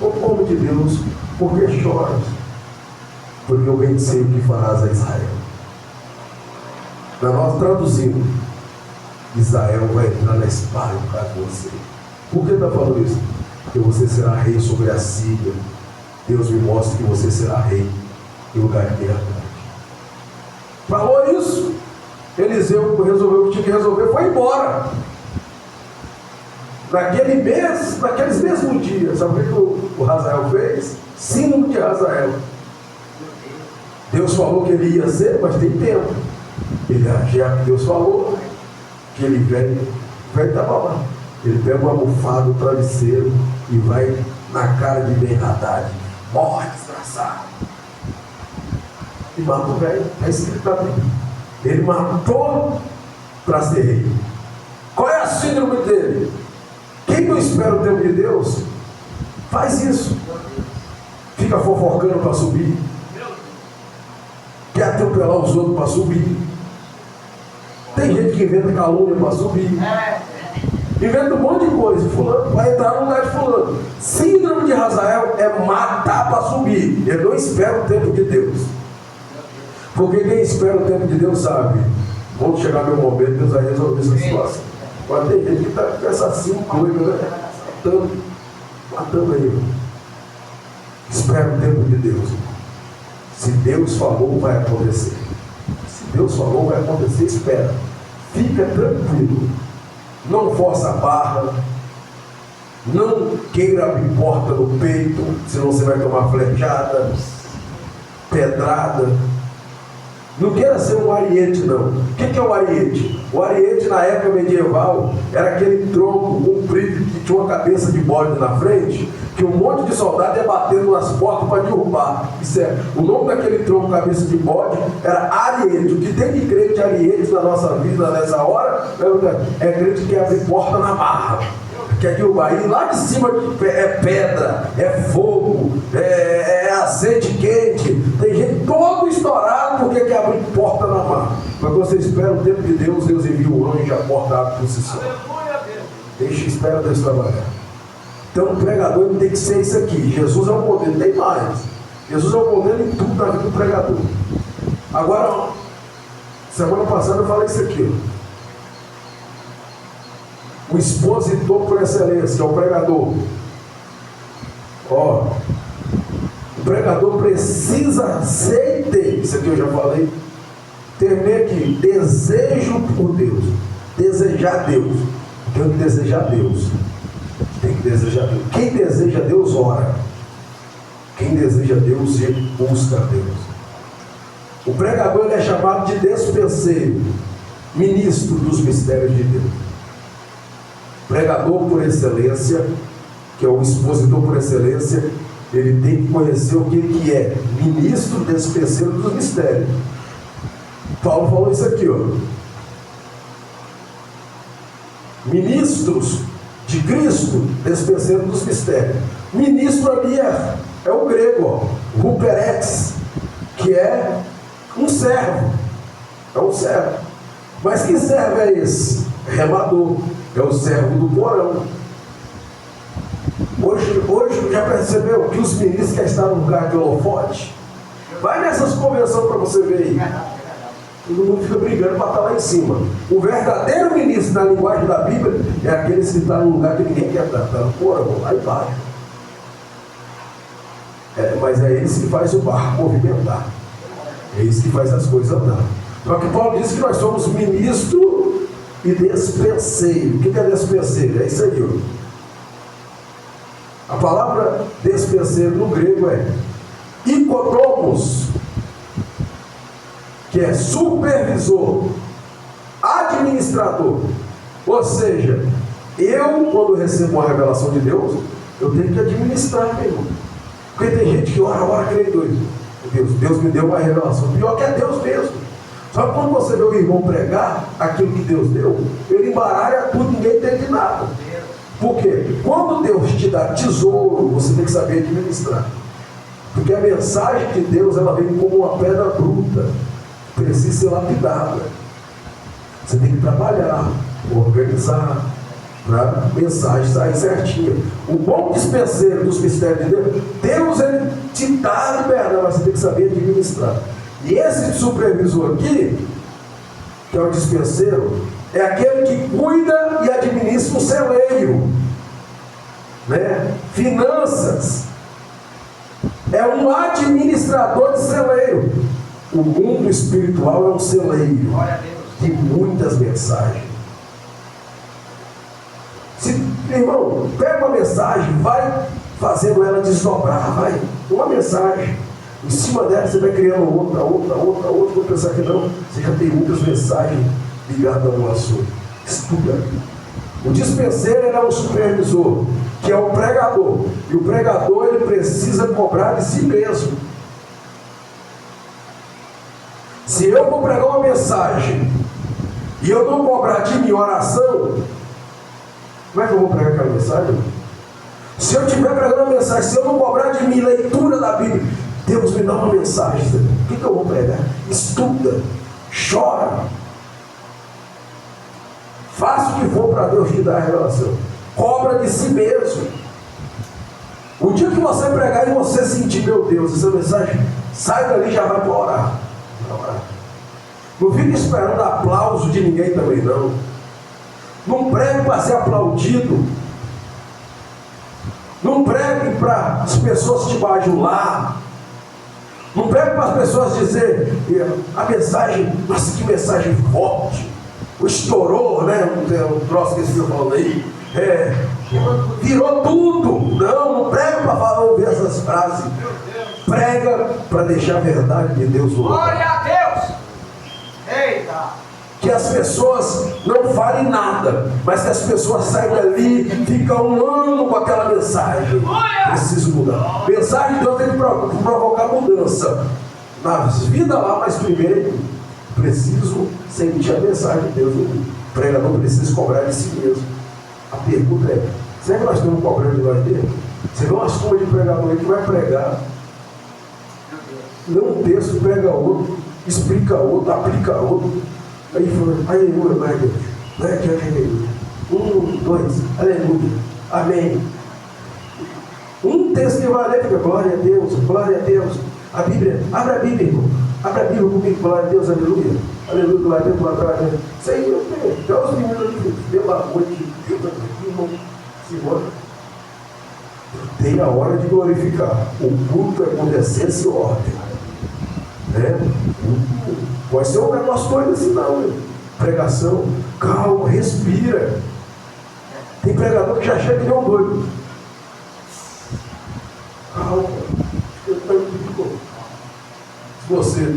Ô povo de Deus, por que choras? Porque eu bem sei o que farás a Israel. Nós traduzindo: Israel vai entrar na espada por causa de você. Por que está falando isso? Porque você será rei sobre a Síria. Deus me mostra que você será rei em lugar de verdade. Falou isso, Eliseu resolveu o que tinha que resolver, foi embora. Naqueles mesmos dias, sabe o que o Hazael fez? Símbolo de Hazael. Deus falou que ele ia ser, mas tem tempo. Deus falou que ele velho estava lá. Ele pega uma almofada, o travesseiro e vai na cara de Ben-Hadad: morre, desgraçado. E mata o velho. É escrito na Bíblia. Ele matou para ser rei. Qual é a síndrome dele? Quem não espera o tempo de Deus faz isso. Fica fofocando para subir. Quer atropelar os outros para subir. Tem gente que inventa calúnia para subir. Inventa um monte de coisa. Fulano vai entrar no lugar de fulano. Síndrome de Hazael é matar para subir. Ele não espera o tempo de Deus. Porque quem espera o tempo de Deus sabe: quando chegar meu momento, Deus vai resolver essa situação. Mas tem gente que está com essa síndrome, né? Matando aí. Espera o tempo de Deus. Se Deus falou, vai acontecer. Se Deus falou, vai acontecer, espera. Fica tranquilo. Não força a barra. Não queira abrir porta no peito, senão você vai tomar flechada, pedrada. Não queira ser um ariete, não. O que é um ariete? O ariete, na época medieval, era aquele tronco comprido que tinha uma cabeça de bode na frente, que um monte de soldado ia batendo nas portas para derrubar. Isso é, o nome daquele tronco cabeça de bode era ariete. O que tem de crente ariete na nossa vida nessa hora é crente que abre porta na barra. Quer derrubar. E lá de cima é pedra, é fogo, é azeite quente. Tem gente todo estourado porque quer abrir porta na barra. Mas você espera o tempo de Deus, Deus envia o anjo e a porta abre por si só. Deixa, espera Deus trabalhar. Então o pregador ele tem que ser isso aqui. Jesus é o modelo, tem mais. Jesus é o modelo em tudo na vida do pregador. Agora, semana passada eu falei isso aqui. O expositor por excelência, que é o pregador. O pregador precisa ser e ter. Isso aqui eu já falei. Terminei aqui. Desejo por Deus. Desejar Deus. Tem que desejar Deus. Tem que desejar Deus. Quem deseja Deus, ora. Quem deseja Deus, busca Deus. O pregador ele é chamado de despenseiro, ministro dos mistérios de Deus. Pregador por excelência, que é o expositor por excelência, ele tem que conhecer o que é ministro despenseiro dos mistérios. Paulo falou isso aqui, ministros de Cristo, despenseiro dos mistérios. Ministro ali é o grego, ruperex, que é um servo. É um servo. Mas que servo é esse? Remador. É o servo do porão. Hoje já percebeu que os ministros querem estar no lugar de holofote? Vai nessas convenções para você ver aí. Todo mundo fica brigando para estar lá em cima. O verdadeiro ministro na linguagem da Bíblia é aquele que está num lugar que ninguém quer estar. Está lá embaixo. Mas é eles que faz o barco movimentar. É isso que faz as coisas andar. Só que Paulo diz que nós somos ministro e despenseiro. O que é despenseiro? É isso aí. Ó. A palavra despenseiro no grego é ikonomos, que é supervisor, administrador. Ou seja, eu, quando recebo uma revelação de Deus, eu tenho que administrar, meu irmão. Porque tem gente que ora, crê doido. Deus me deu uma revelação. Pior que é Deus mesmo. Só que quando você vê o irmão pregar aquilo que Deus deu, ele embaralha tudo, ninguém entende nada. Por quê? Quando Deus te dá tesouro, você tem que saber administrar. Porque a mensagem de Deus, ela vem como uma pedra bruta, precisa ser lapidada. Você tem que trabalhar, organizar, para a mensagem sair certinha. O bom dispenseiro dos mistérios de Deus, ele te dá a liberdade, mas você tem que saber administrar. E esse supervisor aqui, que é o dispenseiro, é aquele que cuida e administra um celeiro, né? Finanças. É um administrador de celeiro. O mundo espiritual é um celeiro de muitas mensagens. Irmão, pega uma mensagem, vai fazendo ela desdobrar, vai. Uma mensagem. Em cima dela você vai criando outra. Vou pensar que não, você já tem muitas mensagens ligadas no assunto. Estuda. O dispenseiro é um supervisor, que é o pregador. E o pregador, ele precisa cobrar de si mesmo. Se eu vou pregar uma mensagem e eu não cobrar de mim oração, como é que eu vou pregar aquela mensagem? Se eu estiver pregando uma mensagem, se eu não cobrar de mim leitura da Bíblia, Deus me dá uma mensagem. O que eu vou pregar? Estuda, chora, faça o que for para Deus te dar a revelação. Cobra de si mesmo. O dia que você pregar e você sentir, meu Deus, essa mensagem, sai dali e já vai para orar. Não fique esperando aplauso de ninguém também não. Não pregue para ser aplaudido. Não pregue para as pessoas te bajular. Não pregue para as pessoas dizer a mensagem, nossa, que mensagem forte. Estourou, né? O troço que esse filho falando aí. Virou tudo. Não pregue para ouvir essas frases. Prega para deixar a verdade de Deus. Glória a Deus! Eita! Que as pessoas não falem nada, mas que as pessoas saiam dali, ficam um ano com aquela mensagem. Preciso mudar. Mensagem de Deus tem que provocar mudança na vida lá, mas primeiro preciso sentir a mensagem de Deus. O pregador precisa cobrar de si mesmo. A pergunta é: será que nós estamos cobrando de nós mesmos? Você vê umas turmas de pregador aí que vai pregar, lê um texto, prega outro, explica outro, aplica outro. Aí falou, aleluia, glória a Deus. Aleluia. 2, aleluia. Amém. Um texto que vai ler, fica glória a Deus, glória a Deus. A Bíblia, abra a Bíblia, irmão. Abra a Bíblia comigo, glória a Deus, aleluia. Aleluia, glória a Deus, glória a Deus. Isso aí, meu filho, até os meninos ali, pelo amor de Deus, irmão, se embora. Tem a hora de glorificar. O culto é com decência e ordem. Pode ser um negócio doido assim, não. Pregação, calma, respira. Tem pregador que já chega de um doido. Calma, fica tranquilo. Se você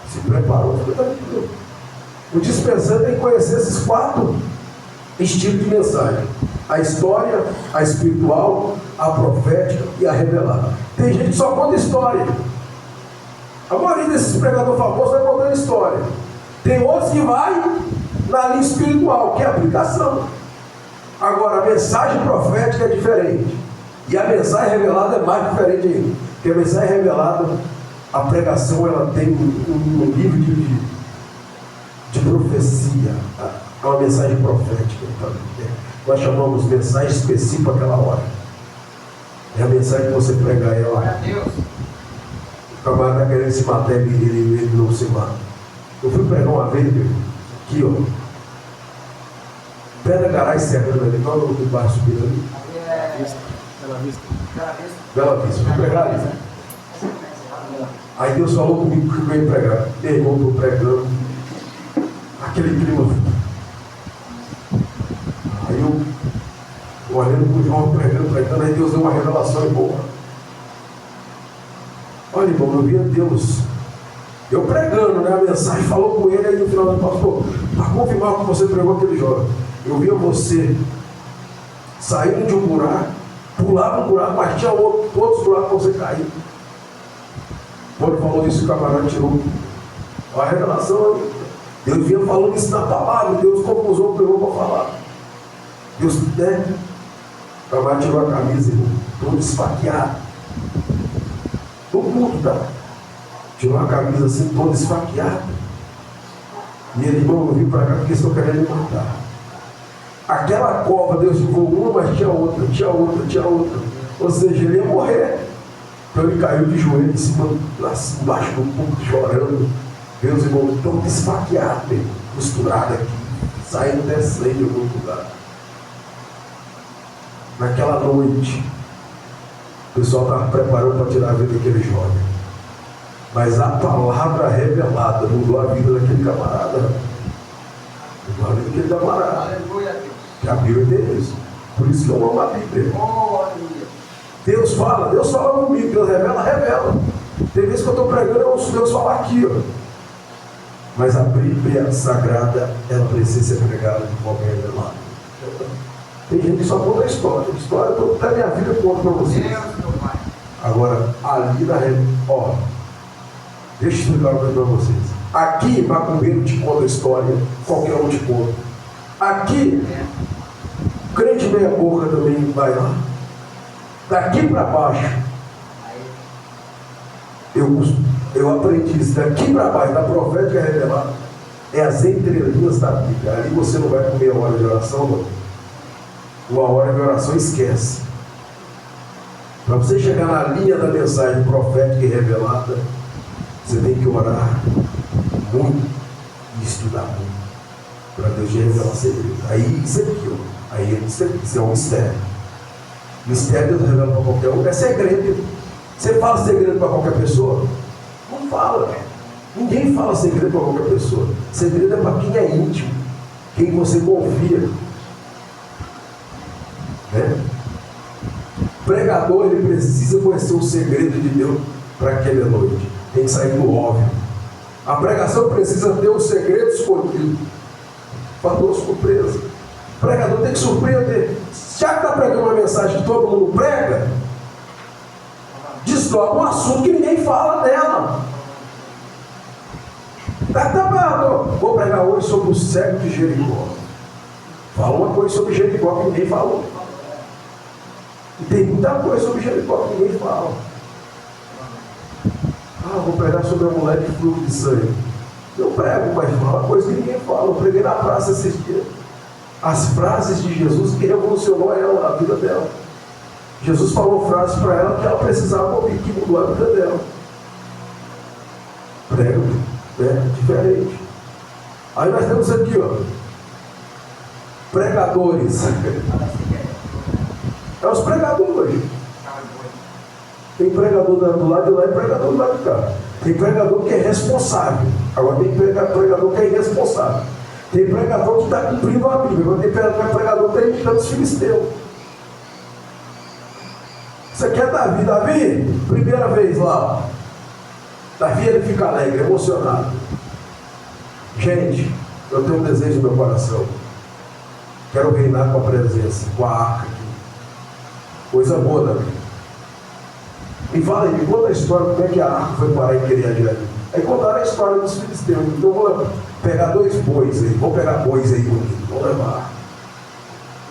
se preparou, fica tranquilo. O dispensando tem que conhecer esses 4 estilos de mensagem: a história, a espiritual, a profética e a revelada. Tem gente que só conta história. A maioria desses pregadores famosos vai contando história. Tem outros que vai na linha espiritual, que é a aplicação. Agora, a mensagem profética é diferente. E a mensagem revelada é mais diferente ainda. Porque a mensagem revelada, a pregação, ela tem um nível de profecia. É uma mensagem profética. Nós chamamos de mensagem específica àquela hora. É a mensagem que você prega ela. O camarada está querendo se matar, ele não se mata. Eu fui pregar uma vez, aqui, ó. Pé da Garay Serrana ali, qual é o nome do bairro subindo ali? Bela Vista. Bela Vista, fui pregar ali. Aí Deus falou comigo que eu ia pregar. Meu irmão, estou pregando. Aquele clima. Aí eu, olhando para o João, pregando, aí Deus deu uma revelação boa. Olha, irmão, eu via Deus. Eu pregando, né? A mensagem falou com ele, aí no final do pastor, para confirmar que você pregou aquele jovem. Eu via você saindo de um buraco, pulava um buraco, mas tinha outros buracos para você cair. Quando falou isso, o camarada tirou a revelação. Deus vinha falando isso na palavra, Deus compusou, pegou para falar. Deus, né? O camarada tirou a camisa, irmão, todo esfaqueado. Todo mundo, tá? Tirou a camisa assim, todo esfaqueado. E ele, irmão, eu vim para cá porque estão querendo me matar. Aquela cova, Deus levou uma, mas tinha outra. Ou seja, ele ia morrer. Então ele caiu de joelho em cima, assim, embaixo do púlpito, chorando. Meus irmãos, todo esfaqueado, misturado aqui, saindo, descendo em algum lugar. Naquela noite, o pessoal estava preparando para tirar a vida daquele jovem. Mas a palavra revelada mudou a vida daquele camarada. Mudou a vida daquele camarada. Aleluia, Deus. Que a Bíblia tem isso. Por isso que eu amo a Bíblia. Deus fala comigo, Deus revela. Tem vezes que eu estou pregando, eu ouço Deus falar aqui, ó. Mas a Bíblia Sagrada, ela precisa ser pregada de forma revelada. Tem gente que só conta a história. Até minha vida eu conto para vocês. Agora, ali na ó, deixa eu explicar uma coisa para vocês. Aqui, macumbeiro te conta a história, qualquer um te conta. Aqui, crente meia boca também vai lá. Daqui para baixo, eu aprendi isso. Daqui para baixo, da profética revelada, é as entrelinhas da Bíblia. Ali você não vai comer a hora de oração, não. Uma hora de oração, esquece. Para você chegar na linha da mensagem profética e revelada, você tem que orar muito e estudar muito para Deus te revelar segredo. Aí isso aqui, ó. Aí isso é um mistério. Mistério Deus revela para qualquer um. É segredo. Você fala segredo para qualquer pessoa? Não fala. Ninguém fala segredo para qualquer pessoa. Segredo é para quem é íntimo, quem você confia. Né? Pregador, ele precisa conhecer o segredo de Deus para aquela noite. Tem que sair do óbvio. A pregação precisa ter o segredo escondido. Fator surpresa. O pregador tem que surpreender. Já que está pregando uma mensagem que todo mundo prega, desdobra um assunto que ninguém fala dela. Vou pregar hoje sobre o cego de Jericó. Fala uma coisa sobre Jericó que ninguém falou. E tem muita coisa sobre Jericó que ninguém fala. Vou pregar sobre a mulher de fluxo de sangue. Eu prego, mas fala coisa que ninguém fala. Eu preguei na praça esses dias. As frases de Jesus que revolucionou ela, a vida dela. Jesus falou frases para ela que ela precisava ouvir, que mudou a vida dela. Prego, né? Diferente. Aí nós temos aqui, ó, pregadores. É os pregadores. Tem pregador do lado de lá e pregador do lado de cá. Tem pregador que é responsável. Agora tem pregador que é irresponsável. Tem pregador que está cumprindo a Bíblia. Agora tem pregador que está imitando os filisteus. Isso aqui é Davi. Davi, primeira vez lá. Davi, ele fica alegre, emocionado. Gente, eu tenho um desejo no meu coração. Quero reinar com a presença, com a arca aqui. Coisa boa, Davi. Me fala aí, me conta a história, como é que a arca foi parar em Queriajearim. Aí contaram a história dos filisteus. Então vou pegar 2 bois aí, vou pegar bois aí bonito, vou levar.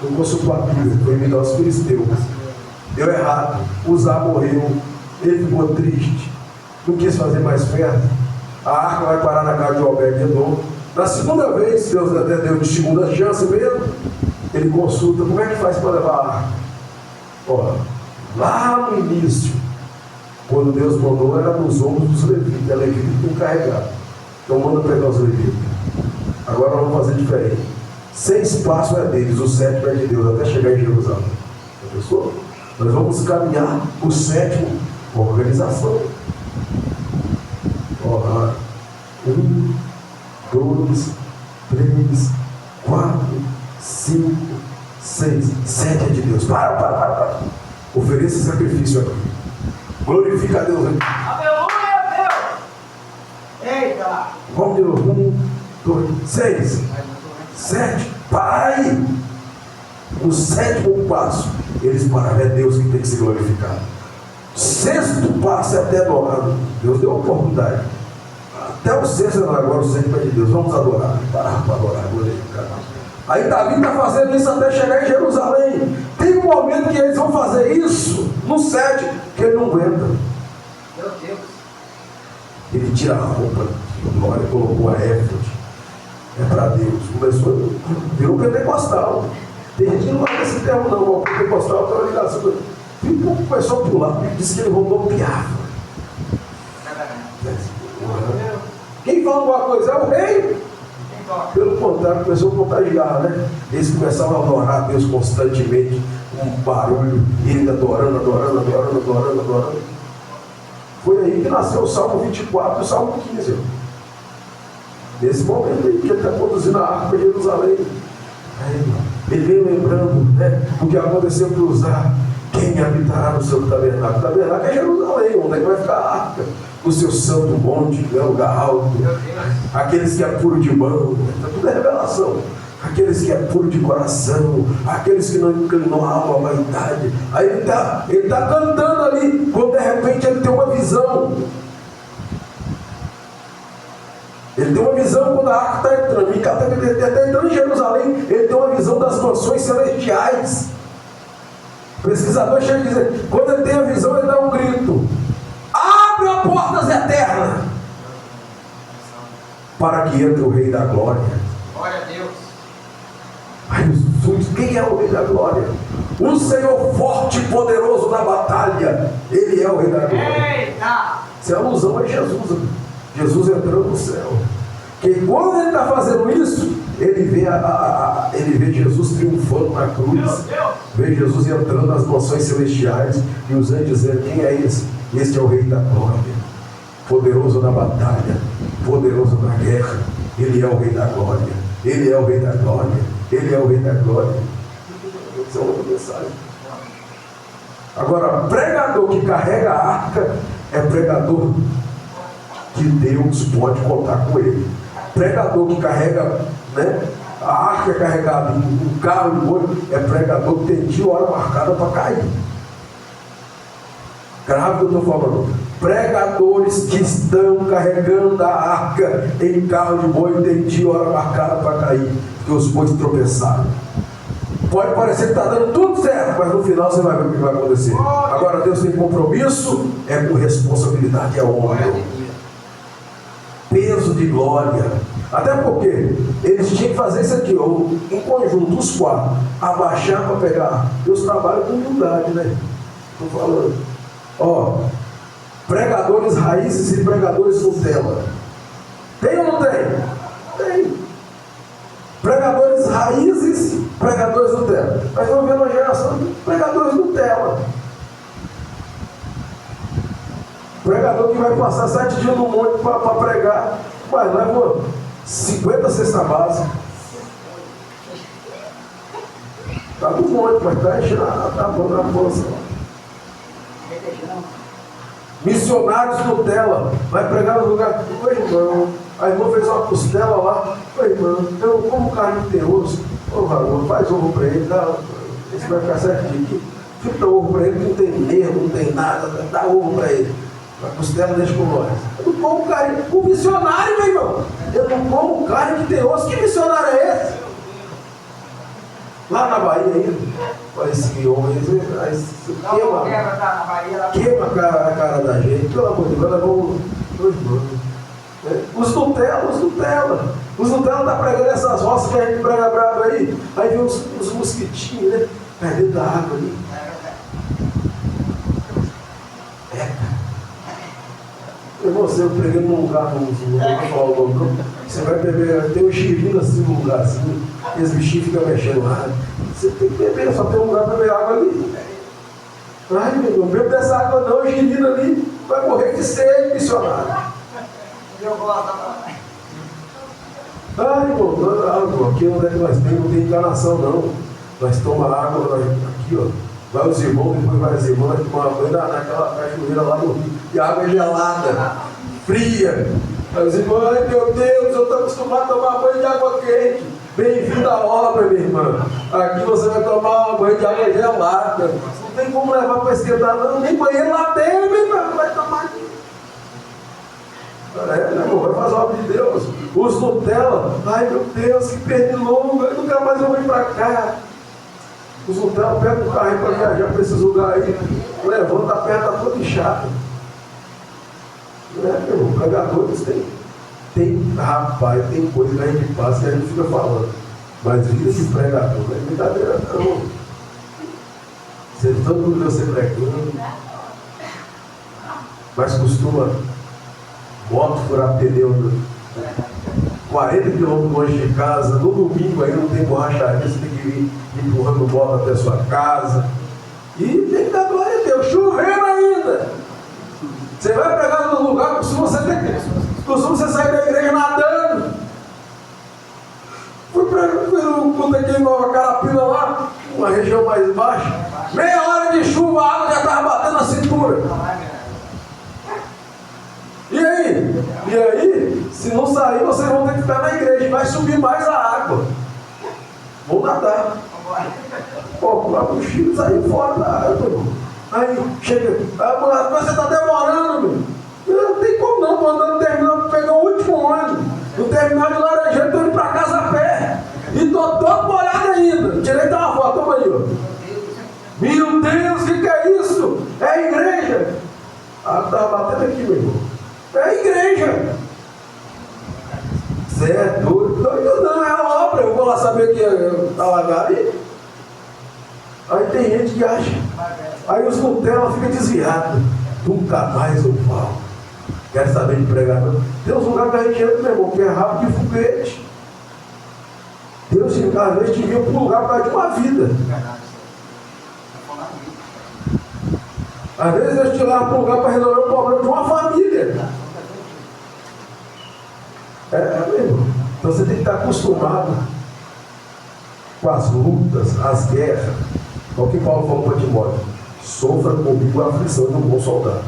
Não consultou a Bíblia, foi imitar os filisteus. Deu errado, Uzá morreu, ele ficou triste, não quis fazer mais festa. A arca vai parar na casa de Obed-Edom. Na segunda vez, Deus até deu de segunda chance mesmo, ele consulta, como é que faz para levar a arca? Ó, lá no início, Quando Deus mandou, era nos ombros dos levitas. É levita que tem carregado. Então manda pegar os levitas. Agora nós vamos fazer diferente. 6 passos é deles, o 7º é de Deus, até chegar em Jerusalém. Já pensou? Nós vamos caminhar o 7º com organização. Ó, 1, 2, 3, 4, 5, 6, 7 é de Deus. Para. Ofereça sacrifício aqui. Glorifica a Deus aqui. Aleluia, Deus! Eita! Vamos de novo. 1, 2, 6, 7. Para aí. O 7º passo, eles pararam. É Deus que tem que ser glorificado. 6º passo é até adorado. Deus deu a oportunidade. Até o 6º, agora o 7º é de Deus. Vamos adorar. Parar para adorar, glorificar. Aí Davi está fazendo isso até chegar em Jerusalém. Tem um momento que eles vão fazer isso no 7, que ele não aguenta. Meu Deus! Ele tira a roupa de glória, colocou a éfode. É para Deus. Começou, virou pentecostal. Tem gente que não vai nesse termo não. O pentecostal tem uma ligação. E começou a pular. Disse que ele rodopiava. Quem fala alguma coisa é o rei. Pelo contrário, começou a contagiar, né? Eles começavam a adorar a Deus constantemente, um barulho, e ele adorando. Foi aí que nasceu o Salmo 24 e o Salmo 15. Nesse momento aí, que ele está conduzindo a arca para Jerusalém. Ele vem lembrando, né, o que aconteceu para usar. Quem habitará no seu tabernáculo? O tabernáculo é Jerusalém, onde é que vai ficar a arca? O seu santo monte, né, lugar alto. Aqueles que é puro de mão, tudo é revelação. Aqueles que é puro de coração, aqueles que não inclinou a alma à vaidade. Aí ele tá cantando ali, quando de repente ele tem uma visão. Ele tem uma visão quando a arca está entrando. Ele está entrando em Jerusalém, ele tem uma visão das mansões celestiais. O pesquisador chega a dizer, quando ele tem a visão, ele dá um grito: abre as portas eternas, para que entre o Rei da Glória. Glória a Deus. Ai, Jesus, quem é o Rei da Glória? O Senhor forte e poderoso na batalha. Ele é o Rei da Glória. Eita! Isso é alusão a Jesus. Jesus entrando no céu. Que quando ele está fazendo isso, ele vê Jesus triunfando na cruz. Vê Jesus entrando nas mansões celestiais e os anjos dizendo: quem é esse? Este é o Rei da Glória, poderoso na batalha, poderoso na guerra. Ele é o Rei da Glória. Ele é o Rei da Glória. Ele é o Rei da Glória. Essa é outra mensagem. Agora, pregador que carrega a arca é pregador que Deus pode contar com ele. Pregador que carrega, né, a arca carregada em um carro de boi é pregador que tem dia e hora marcada para cair. Grave o que eu estou falando. Pregadores que estão carregando a arca em carro de boi tem dia e hora marcada para cair, porque os bois tropeçaram. Pode parecer que está dando tudo certo, mas no final você vai ver o que vai acontecer. Agora Deus tem compromisso, é com responsabilidade, é honra. Peso de glória. Até porque eles tinham que fazer isso aqui, ó, em conjunto, os 4, abaixar para pegar. Deus trabalha com humildade, né? Estou falando. Ó, pregadores raízes e pregadores Nutella. Tem ou não tem? Tem. Pregadores raízes, pregadores Nutella. Mas vamos ver uma geração de pregadores Nutella. Pregador que vai passar 7 dias no monte para pregar, mas leva 50 cestas básicas. Está no monte, mas está enchendo a banda na força. Missionários Nutella, vai pregar no lugar. Oi, irmão, a irmã fez uma costela lá. Oi, irmão, eu como carne tem osso. Ô, varão, faz ovo para ele, dá, esse vai ficar certinho aqui. Frita ovo para ele, não tem nervo, não tem nada, dá ovo para ele. A costela deixa com nós. Eu não como carne. O missionário, meu irmão. Eu não como carne que tem osso. Que missionário é esse? Lá na Bahia ainda. Olha esse homem. Queima a cara da gente. Pelo amor de Deus, levou dois manos. Os Nutella tá pregando essas roças que a gente prega bravo aí. Aí vem os mosquitinhos, né? Perdendo da água ali. Irmão, você preguei num lugar, não vou falar o nome não. Você vai beber, tem um girino assim no lugar, assim, e os bichinhos ficam mexendo lá. Você tem que beber, só tem um lugar para beber água ali. Ai, meu irmão, bebe dessa água não, o girino ali vai morrer de sede, missionário. Ai, irmão, aqui onde é que nós temos, não tem enganação não. Nós tomamos água, aqui, ó. Vai os irmãos, depois vai as irmãs, nós tomamos banho naquela cachoeira lá no rio. E a água é gelada, fria. Aí os irmãos, ai meu Deus, eu estou acostumado a tomar banho de água quente. Bem-vindo à obra, minha irmã. Aqui você vai tomar banho de água gelada. Não tem como levar para esquentar, não. Nem banheiro lá tem, minha irmã. Não vai tomar aqui. Meu irmão, vai fazer a obra de Deus. Os Nutella, ai meu Deus, que pernilongo, eu nunca mais vou vir para cá. Os Nutella pegam o carro para viajar para esses lugares aí, levanta a perna, tá toda inchada. Meu irmão, pregadores rapaz, tem coisa que a gente passa e a gente fica falando. Mas vida de pregador não é brincadeira não. Você todo mundo você pregando, mas costuma moto furar pneu 40 quilômetros longe de casa, no domingo aí não tem borracharia, você tem que ir empurrando moto até a sua casa. E tem que dar glória a Deus, chovendo ainda. Você vai pregar no lugar, costuma você sair da igreja nadando. Fui aqui em Nova Carapina lá, uma região mais baixa, meia hora de chuva, a água já estava batendo na cintura. E aí, se não sair, vocês vão ter que ficar na igreja, vai subir mais a água. Vão nadar. Pô, lá pro Chico saiu fora da água. Aí chega, você está demorando, meu. Não tem como não, estou andando no terminal, pegar o último ônibus. No terminal de Laranjeira, estou indo para casa a pé. E estou todo molhado ainda. Tirei uma foto, toma aí, ó. Meu Deus, o que é isso? É a igreja. Ah, tá batendo aqui, meu irmão. É a igreja. Você é doido? Doido não, é a obra. Eu vou lá saber que está alagado. Aí tem gente que acha. Aí os Nutella ficam desviados. Nunca mais eu falo. Quero saber de pregar, não. Tem uns lugares que a gente entra, meu irmão, que é rápido de foguete. Deus, às vezes, te envia para um lugar por causa de uma vida. Às vezes, Deus te leva para um lugar para resolver o problema de uma família. Meu irmão. Então você tem que estar acostumado com as lutas, as guerras. Olha o que Paulo falou para Timóteo: sofra comigo a aflição de um bom soldado.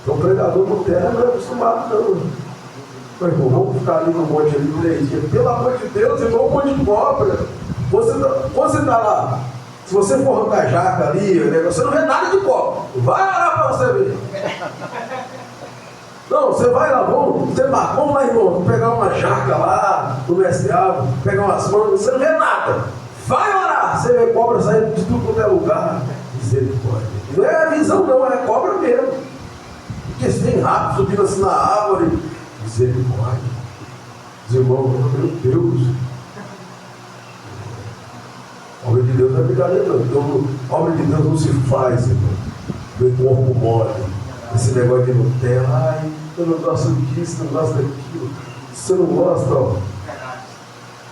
Então o pregador no terra não é acostumado não. Meu irmão, vamos ficar ali no monte ali 3 dias. Pelo amor de Deus, irmão, um monte de cobra. Você está lá, se você for arrancar jaca ali, você não vê nada de cobra. Vai orar para você ver. Não, você vai lá, vamos lá, irmão, pegar uma jaca lá no mestre Alvo, pegar umas mãos, você não vê nada. Vai orar, você vê cobra saindo de tudo quanto é lugar. Misericórdia. Não é a visão não, é cobra mesmo. Porque se tem rato subindo assim na árvore. Misericórdia. Os irmãos, meu Deus. A obra de Deus não é brincadeira não. Então, a obra de Deus não se faz, irmão. Meu corpo mole. Esse negócio de Nutella. Ai, eu não gosto disso, não gosto daquilo. Se você não gosta, ó.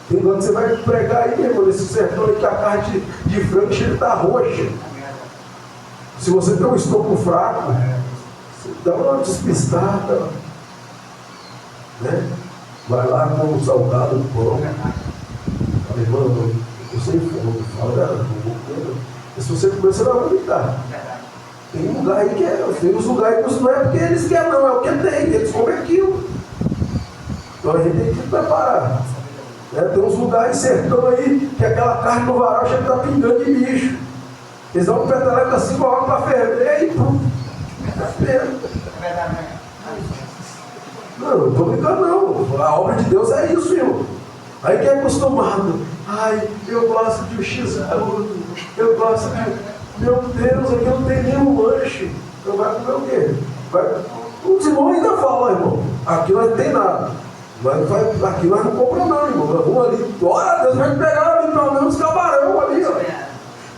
Tem lugar que você vai pregar aí, meu irmão, nesse sertão aí que a carne de frango chega está roxa. Se você tem um estômago fraco, você dá uma despistada, né? Vai lá com um salgado, um pão. Fala, irmão, eu sei fome. Fala, não. E se você comer, você vai vomitar. Tem lugar aí que é, tem uns lugares que não é porque eles querem, não, é o que tem, eles comem aquilo. Então a gente tem que se preparar. Tem uns lugares sertão aí que aquela carne no varal já está pingando de bicho. Eles dão um peteleco assim, colocam para ferver e pum. Não, não estou brincando não. A obra de Deus é isso, irmão. Aí quem é acostumado, ai, eu gosto de um x-tudo, eu gosto de. Meu Deus, aqui não tem nenhum lanche. Então vai comer o quê? Os irmãos ainda falam, irmão, aqui não tem nada. Aqui nós não compramos não, irmão. Nós vamos ali, glória a Deus, vai pegar ali pelo menos camarão ali, ó.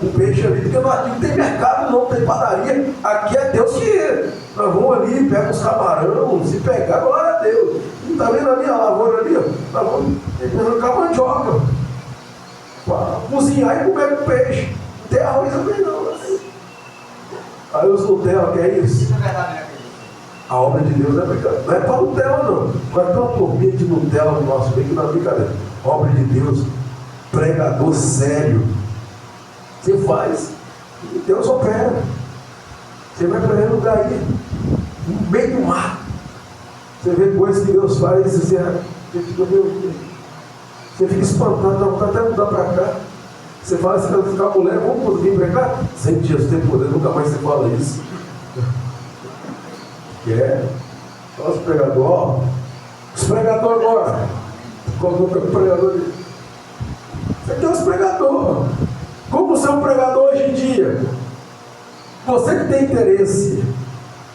Um peixe ali, porque aqui não tem mercado não tem padaria. Aqui é Deus que nós vamos ali, pega os camarão, se pegar, glória a Deus. E tá vendo ali a lavoura ali? Ó, nós vamos arrancar mandioca para cozinhar e comer com peixe. Não tem arroz também não. Aí os Nutella, que é isso? Isso é verdade, né? A obra de Deus é brincadeira. Não é para Nutella, não. Não é para uma turminha de Nutella no nosso meio que não é brincadeira. A obra de Deus, pregador sério. Você faz, e Deus opera. Você vai para aquele lugar aí, no meio do mar. Você vê coisas que Deus faz, você fica, meu Deus. Você fica espantado, dá vontade até mudar para cá. Você fala assim, vai ficar mulher, vamos vir para cá? Sempre Jesus tem poder, nunca mais você fala isso. Olha os pregadores, ó. Os pregadores agora. Colocou o pregador de. Você aqui é os pregadores. Como ser um pregador hoje em dia? Você que tem interesse,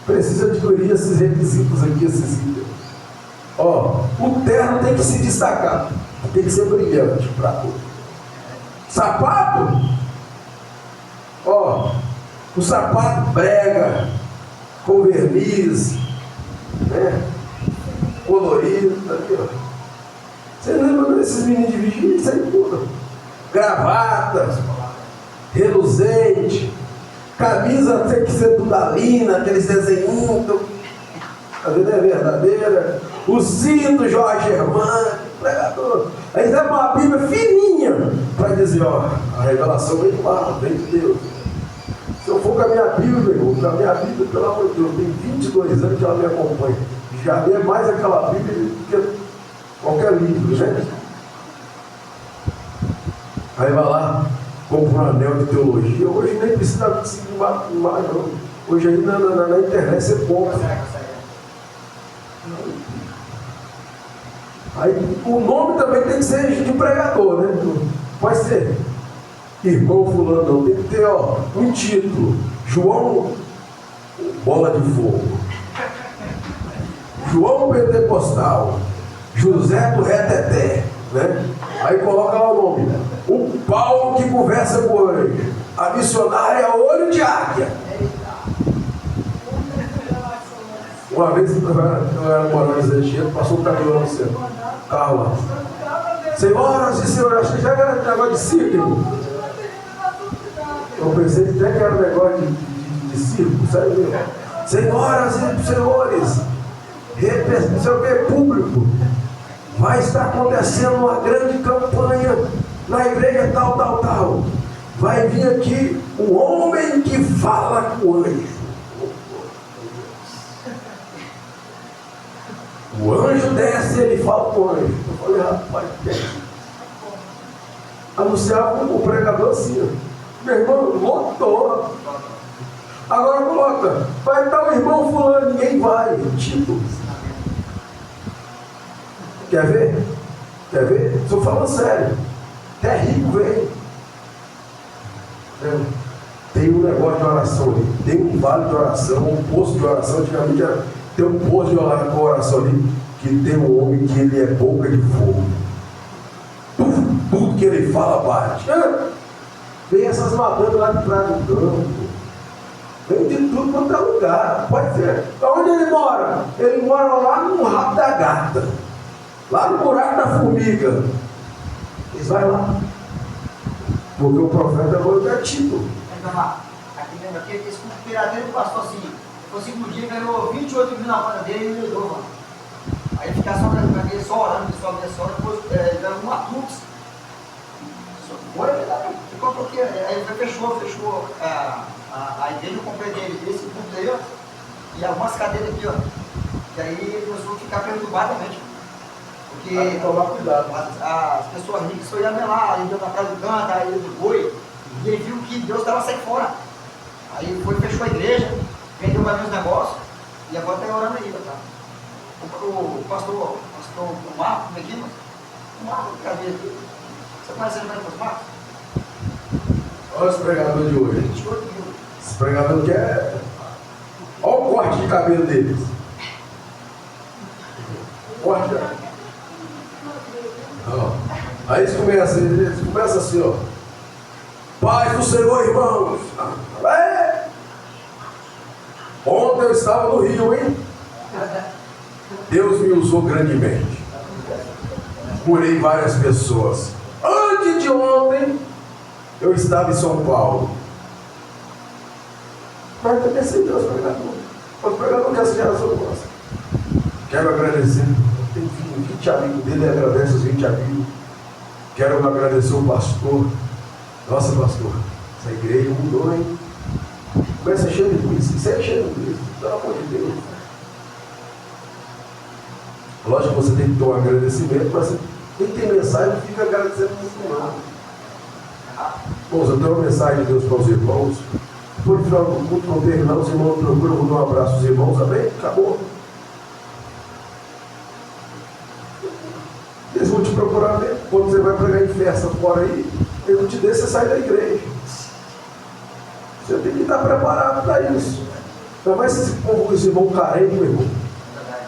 precisa adquirir esses requisitos aqui, esses itens. Ó, o terno tem que se destacar, tem que ser brilhante para tudo. Sapato, ó, o sapato brega, com verniz, né? Colorido, tá aqui, ó. Você lembra desses meninos de vigília? Isso aí tudo. Gravata, reluzente, camisa tem que ser dudalina, aqueles desenhinhos, a vida é verdadeira. O cinto Jorge Herman, pregador. Aí dá uma Bíblia fininha para dizer, ó, a revelação vem do mar, vem de Deus. Se eu for com a minha Bíblia, meu irmão, com a minha Bíblia, pelo amor de Deus, tem 22 anos que ela me acompanha. Já lê mais aquela Bíblia do que qualquer livro, né? Aí vai lá, compra um anel de teologia. Hoje nem precisa seguir mais, não. Hoje aí na internet você compra. Aí o nome também tem que ser de pregador, né? Pode ser irmão fulano, não. Tem que ter, ó, um título. João Bola de Fogo. João Pentecostal. José do Reteté, né? Aí coloca lá o nome. O Paulo que conversa com o anjo. A missionária Olho de Águia. Uma vez eu era morando em Zé, passou um caminhão no céu. Carro lá. Senhoras e senhores, acho que já era negócio de circo. Eu pensei até que era um negócio de circo, sério mesmo. Senhoras e senhores, não sei o que, público, vai estar acontecendo uma grande campanha na igreja tal. Vai vir aqui um homem que fala com o anjo. O anjo desce e ele fala com o anjo. Eu falei, rapaz, anunciava o pregador assim, ó. Meu irmão, lotou. Agora coloca, vai estar o irmão fulano, ninguém vai. Tipo. Quer ver? Quer ver? Estou falando sério. Até rico vem. Tem um negócio de oração ali. Tem um vale de oração, um posto de oração. Antigamente tem um posto de oração ali, que tem um homem que ele é boca de fogo. Tudo que ele fala bate. Vem essas madamas lá de trás do campo. Vem de tudo quanto é lugar. Pode ser. Onde ele mora? Ele mora lá no rabo da gata. Lá no buraco da formiga. Eles vão lá. Porque o profeta agora é título. Então lá, aqui lembra que esse pirateiro passou assim. O segundo dia ganhou 28 mil na conta dele e ele levou, mano. Aí ele ficava só orando, depois ganhou uma Tux. Foi verdade. Aí ele fechou a igreja, eu comprei dele esse público aí, ó. E algumas cadeiras aqui, ó. E aí ele começou a ficar perturbadamente. Porque tomar cuidado. As pessoas ricas só iam melar, ele deu na praia do canto, aí ele foi. E ele viu que Deus estava saindo fora. Aí foi, fechou a igreja, vendeu mais uns negócios, e agora está orando aí, tá? O pastor Marcos, como é que é? O Marcos, cadê aqui? Você conhece ele, pastor Marcos? Olha os pregadores de hoje. Esse pregador que é. Olha o corte de cabelo deles. Corte. Aí eles começam assim, ó. Paz do Senhor, irmãos. Ontem eu estava no Rio, hein? Deus me usou grandemente. Curei várias pessoas. Antes de ontem, eu estava em São Paulo. Mas eu pensei, Deus, pregador. Mas o pregador quer essa geração gosta. Quero agradecer. Tem 20 amigos dele, agradece os 20 amigos. Quero agradecer o pastor. Nossa, pastor, essa igreja mudou, hein? Começa cheio de polícia. Isso é cheio de polícia. Pelo amor de Deus. Lógico que você tem que ter um agradecimento, mas quem tem mensagem fica agradecendo no final. Bom, eu tenho uma mensagem de Deus para os irmãos. Depois do final do culto, quando terminar, os irmãos procuram, vou dar um abraço aos irmãos, amém? Acabou. Eles vão te procurar mesmo. Quando você vai pregar em festa fora aí, eles vão te deixar você sair da igreja. Você tem que estar preparado para isso. Ainda mais esse povo, esse irmão carente, meu irmão.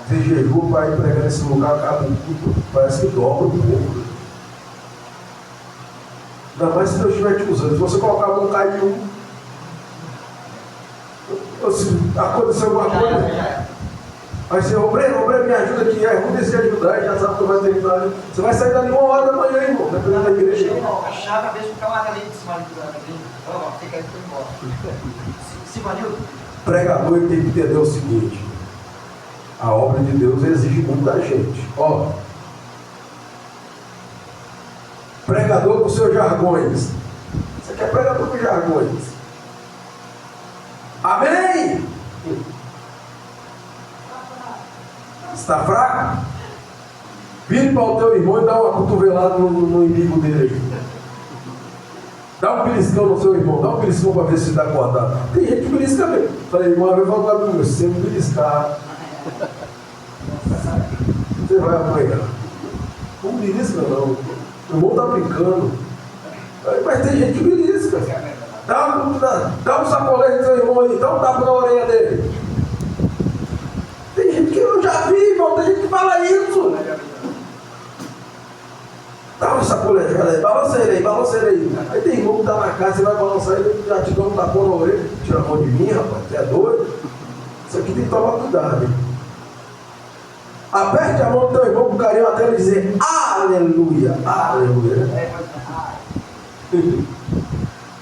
Você jejum para ir pregar nesse lugar, acaba tudo, parece que dobra o povo. Ainda mais se Deus estiver te usando. Se você colocar a mão, cai de um. Se aconteceu alguma coisa, aí você, Breno, me ajuda aqui, vamos descer ajudar, já sabe que vai terminar. Você vai sair dali 1h da manhã, irmão, dependendo da igreja. Achar a cabeça do camarada ali de cima da igreja. Fica aí, foi embora. Se valeu? O pregador tem que entender o seguinte: a obra de Deus exige muito da gente. Ó, pregador com seus jargões. Você quer pregador com jargões? Amém? Está fraco? Vire para o teu irmão e dá uma cotovelada no inimigo dele aí. Dá um beliscão no seu irmão, dá um beliscão para ver se está acordado. Tem gente que belisca mesmo. Falei, irmão, eu vou falar comigo, se você não beliscar, você vai apanhar. Não belisca não. O irmão está brincando. Mas tem gente que belisca. Dá um sacolete no seu irmão aí, dá um tapa na orelha dele. Tem gente que eu já vi, irmão, tem gente que fala isso. Dá um sacolete, balança ele aí. Aí tem irmão que tá na casa, você vai balançar ele, já te dá um tapão na orelha. Tira a mão de mim, rapaz, você é doido. Isso aqui tem que tomar cuidado, hein? Aperte a mão do teu irmão com carinho até ele dizer aleluia, aleluia.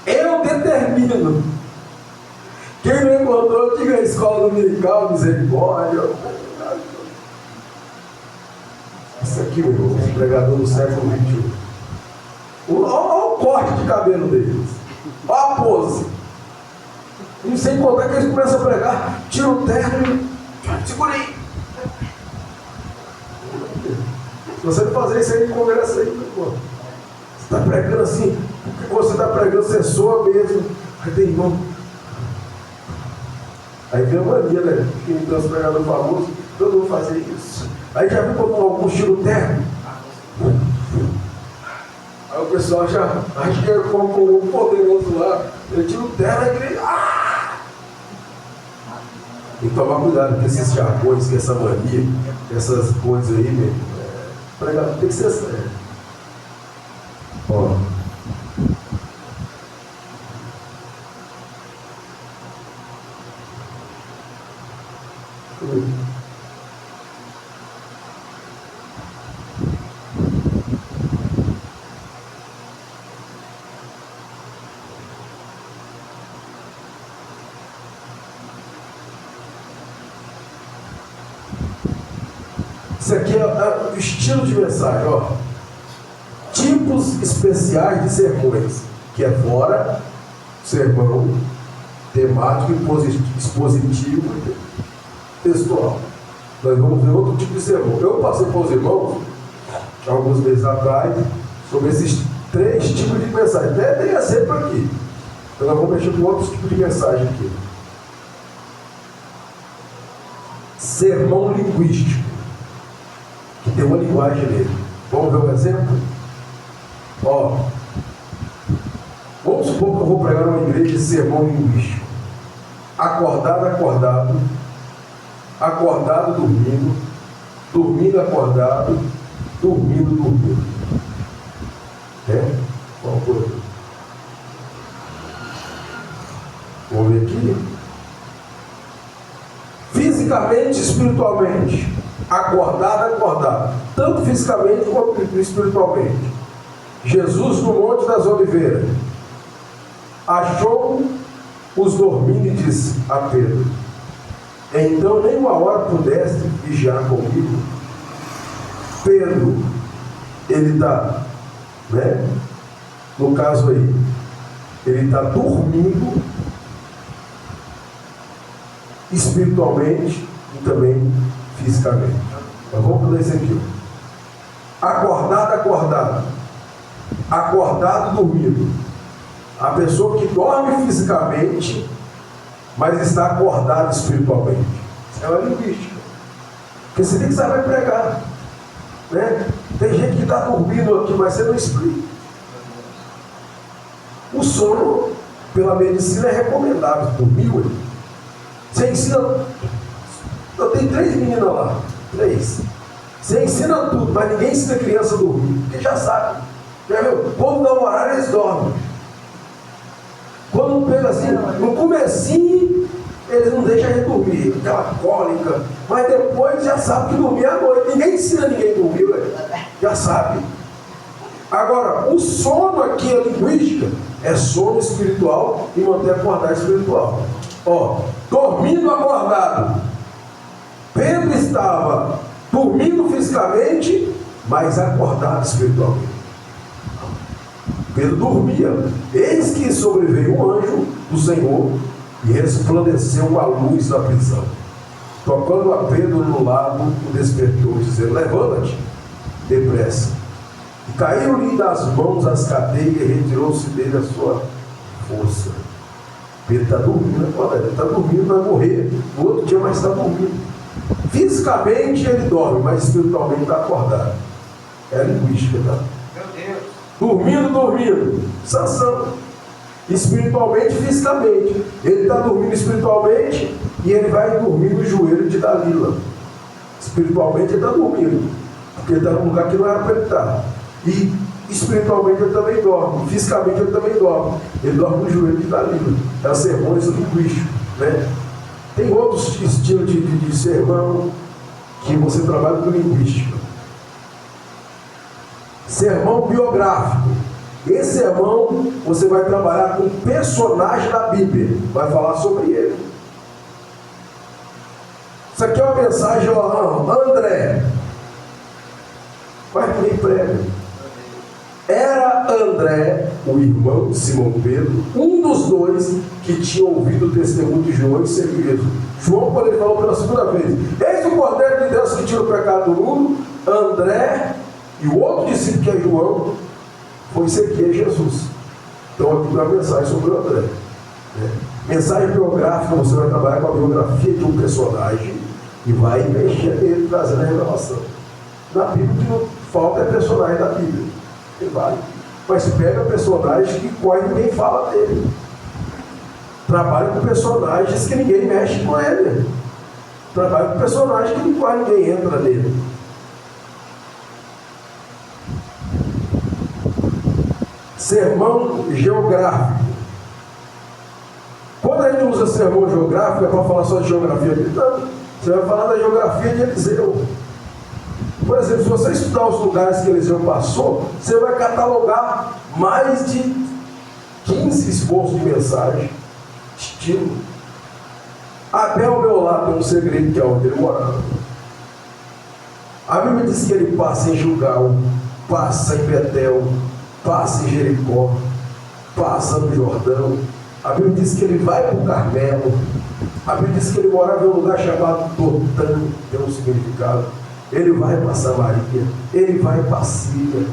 Eu determino. Quem não encontrou, diga a escola dominical, misericórdia. Isso aqui, meu irmão, os pregadores do século XXI. Olha o corte de cabelo deles. Olha a pose. E sem contar que eles começam a pregar, tira o terno e segura aí. Se você não fazer isso aí, conversa aí, meu irmão. Você está pregando assim, porque você está pregando, você soa mesmo. Aí tem irmão. Aí vem a mania, né? Que tem os pregadores famosos, todo mundo fazia isso. Aí já viu quando alguns tiram o terno. Aí o pessoal já acha que é como um poderoso lá. Ele tira o terno e grita. Tem que tomar cuidado com esses jargões, com essa mania, com essas coisas aí, meu. Pregador tem que ser sério. Ó. Isso aqui é o estilo de mensagem, ó. Tipos especiais de sermões, que é fora, sermão, temático, expositivo e textual. Nós vamos ver outro tipo de sermão. Eu passei para os irmãos, alguns meses atrás, sobre esses 3 tipos de mensagem. Nem é sempre aqui. Então nós vamos mexer com outros tipos de mensagem aqui. Sermão linguístico, que tem uma linguagem nele. Vamos ver um exemplo? Ó, vamos supor que eu vou pregar numa igreja de sermão linguístico. Acordado, acordado. Acordado, dormindo. Dormindo, acordado. Dormindo, dormindo. Qual foi? Vamos ver aqui. fisicamente e espiritualmente. Acordado, tanto fisicamente quanto espiritualmente. Jesus no Monte das Oliveiras achou os dormindo e disse a Pedro: então nem uma hora pudeste vigiar comigo. Pedro, ele está, né? No caso aí, ele está dormindo espiritualmente e também fisicamente. Mas vamos ler isso aqui. Acordado, dormindo. A pessoa que dorme fisicamente, mas está acordada espiritualmente. Isso é uma linguística. Porque você tem que saber pregar, né? Tem gente que está dormindo aqui, mas você não explica. O sono, pela medicina, é recomendável. Dormiu, você ensina. Eu tenho 3 meninas lá. 3. Você ensina tudo, mas ninguém ensina a criança a dormir. Porque já sabe. Já viu? Quando dá um horário, eles dormem. Quando pega assim, no comecinho, eles não deixam a gente dormir. Aquela cólica. Mas depois já sabe que dormir é à noite. Ninguém ensina ninguém a dormir, velho. Já sabe. Agora, o sono aqui, a linguística, é sono espiritual e manter acordado espiritual. Ó, dormindo acordado. Pedro estava dormindo fisicamente, mas acordado espiritualmente. Pedro dormia. Eis que sobreveio um anjo do Senhor e resplandeceu a luz da prisão. Tocando a Pedro no lado, o despertou, dizendo: levanta-te depressa. E caiu-lhe das mãos as cadeias e retirou-se dele a sua força. Pedro está dormindo, ele está dormindo, vai morrer no outro dia, mas está dormindo. Fisicamente ele dorme, mas espiritualmente está acordado. É a linguística, tá? Meu Deus. Dormindo. Sansão. Espiritualmente, fisicamente. Ele está dormindo espiritualmente e ele vai dormir no joelho de Dalila. Espiritualmente ele está dormindo, porque ele está num lugar que não era para ele estar. E espiritualmente ele também dorme, fisicamente ele também dorme. Ele dorme no joelho de Dalila. É sermões linguísticos, né? Tem outros estilos de sermão que você trabalha com linguística. Sermão biográfico. Esse sermão você vai trabalhar com personagem da Bíblia, vai falar sobre ele. Isso aqui é uma mensagem, ó, André, mas ninguém prega. Era André, o irmão de Simão Pedro, um dos 2 que tinha ouvido o testemunho de João e seguido. João, quando ele falou pela segunda vez: eis o Cordeiro de Deus que tira o pecado do mundo. André e o outro discípulo, que é João, foi seguir Jesus. Então aqui tem uma mensagem sobre o André, né? Mensagem biográfica, você vai trabalhar com a biografia de um personagem e vai mexer nele, trazendo a revelação. Na Bíblia, o que não falta é personagem da Bíblia. Tem vários. Mas pega personagens que quase ninguém fala dele. Trabalha com personagens que ninguém mexe com ele. Trabalha com personagens que quase ninguém entra nele. Sermão geográfico. Quando a gente usa sermão geográfico, é para falar só de geografia britânica. Você vai falar da geografia de Eliseu. Por exemplo, se você estudar os lugares que Eliseu passou, você vai catalogar mais de 15 esboços de mensagem, estilo. Abel Meolá tem um segredo, que é onde ele morava. A Bíblia diz que ele passa em Gilgal, passa em Betel, passa em Jericó, passa no Jordão. A Bíblia diz que ele vai para o Carmelo. A Bíblia diz que ele morava em um lugar chamado Dotã, tem um significado. Ele vai para Samaria, ele vai para Síria,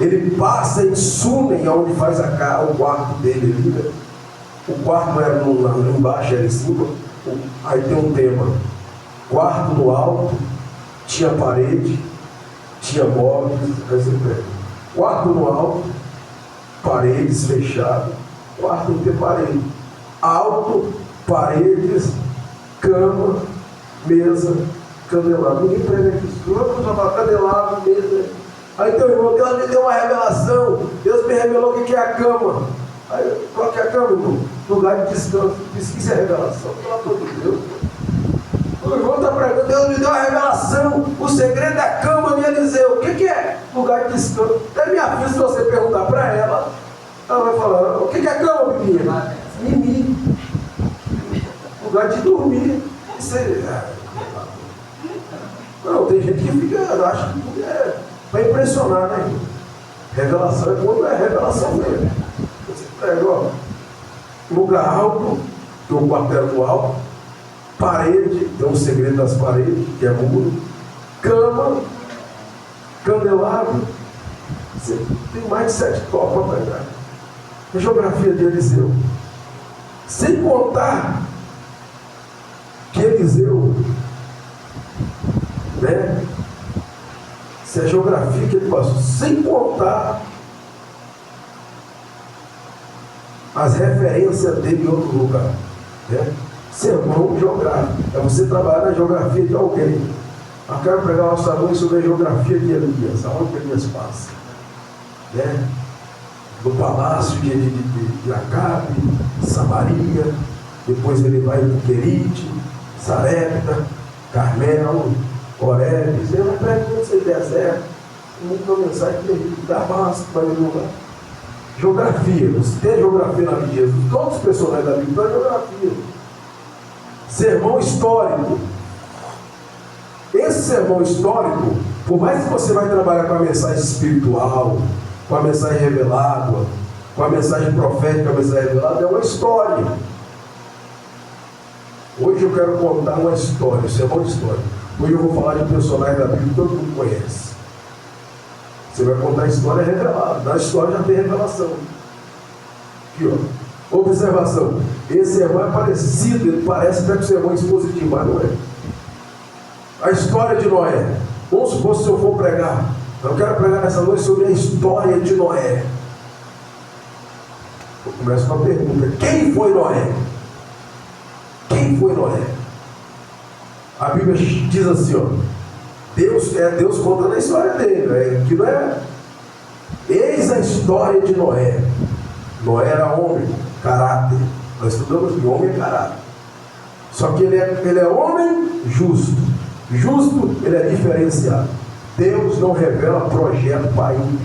ele passa em Sunem, onde faz o quarto dele ali, né? O quarto não era lá embaixo, era em cima. Aí tem um tema: quarto no alto, tinha parede, tinha móveis. Quarto no alto, paredes fechadas. Quarto não tem parede, alto, paredes, cama, mesa, candelabro. Ninguém prega aqui. Vamos falar candelabro, mesa. Aí teu irmão, Deus me deu uma revelação. Deus me revelou o que é a cama. Aí, qual que é a cama, irmão? Lugar de descanso. Pesquisa a revelação. Pelo amor de Deus. O João está pregando, Deus me deu uma revelação, o segredo da cama de Eliseu. O que é? Lugar de descanso. Até minha filha, se você perguntar para ela, ela vai falar, o que é cama, menina? Mimir. Lugar de dormir. Não, tem gente que fica, acha que é para impressionar, né? Revelação é quando é revelação mesmo. Você prega, ó, lugar alto, que é o quartel do alto, parede, tem um segredo das paredes, que é muro, cama, candelabro. Você tem mais de 7 topas para pregar. A geografia de Eliseu. Sem contar que Eliseu, né? Se a geografia que ele passou, sem contar as referências dele em outro lugar, né? Sermão geográfico, é você trabalhar na geografia de alguém. Eu quero pregar uma sermão sobre a geografia de Elias, aonde Elias passa, né? No palácio de Acabe, Samaria, depois ele vai para Querite, Sarepta, Carmelo, Horebe, você vai para esse deserto, muita mensagem de Damasco, para ele lugar. Geografia, você tem geografia na vida de Jesus, todos os personagens da Bíblia têm geografia. Sermão histórico. Esse sermão histórico, por mais que você vai trabalhar com a mensagem espiritual, com a mensagem revelada, com a mensagem profética, a mensagem revelada, é uma história. Hoje eu quero contar uma história, um sermão histórico. Hoje eu vou falar de um personagem da Bíblia que todo mundo conhece. Você vai contar a história revelada. Na história já tem revelação. Aqui, ó. Observação. Esse sermão é parecido, ele parece até com o sermão expositivo, mas não é. A história de Noé. Vamos supor, se eu for pregar, eu quero pregar nessa noite sobre a história de Noé. Eu começo com a pergunta: quem foi Noé? Quem foi Noé? A Bíblia diz assim, ó, Deus contando a história dele, que não é? Eis a história de Noé. Noé era homem, caráter. Nós estudamos que homem é caráter. Só que ele é homem justo. Justo, ele é diferenciado. Deus não revela projeto para ímpio.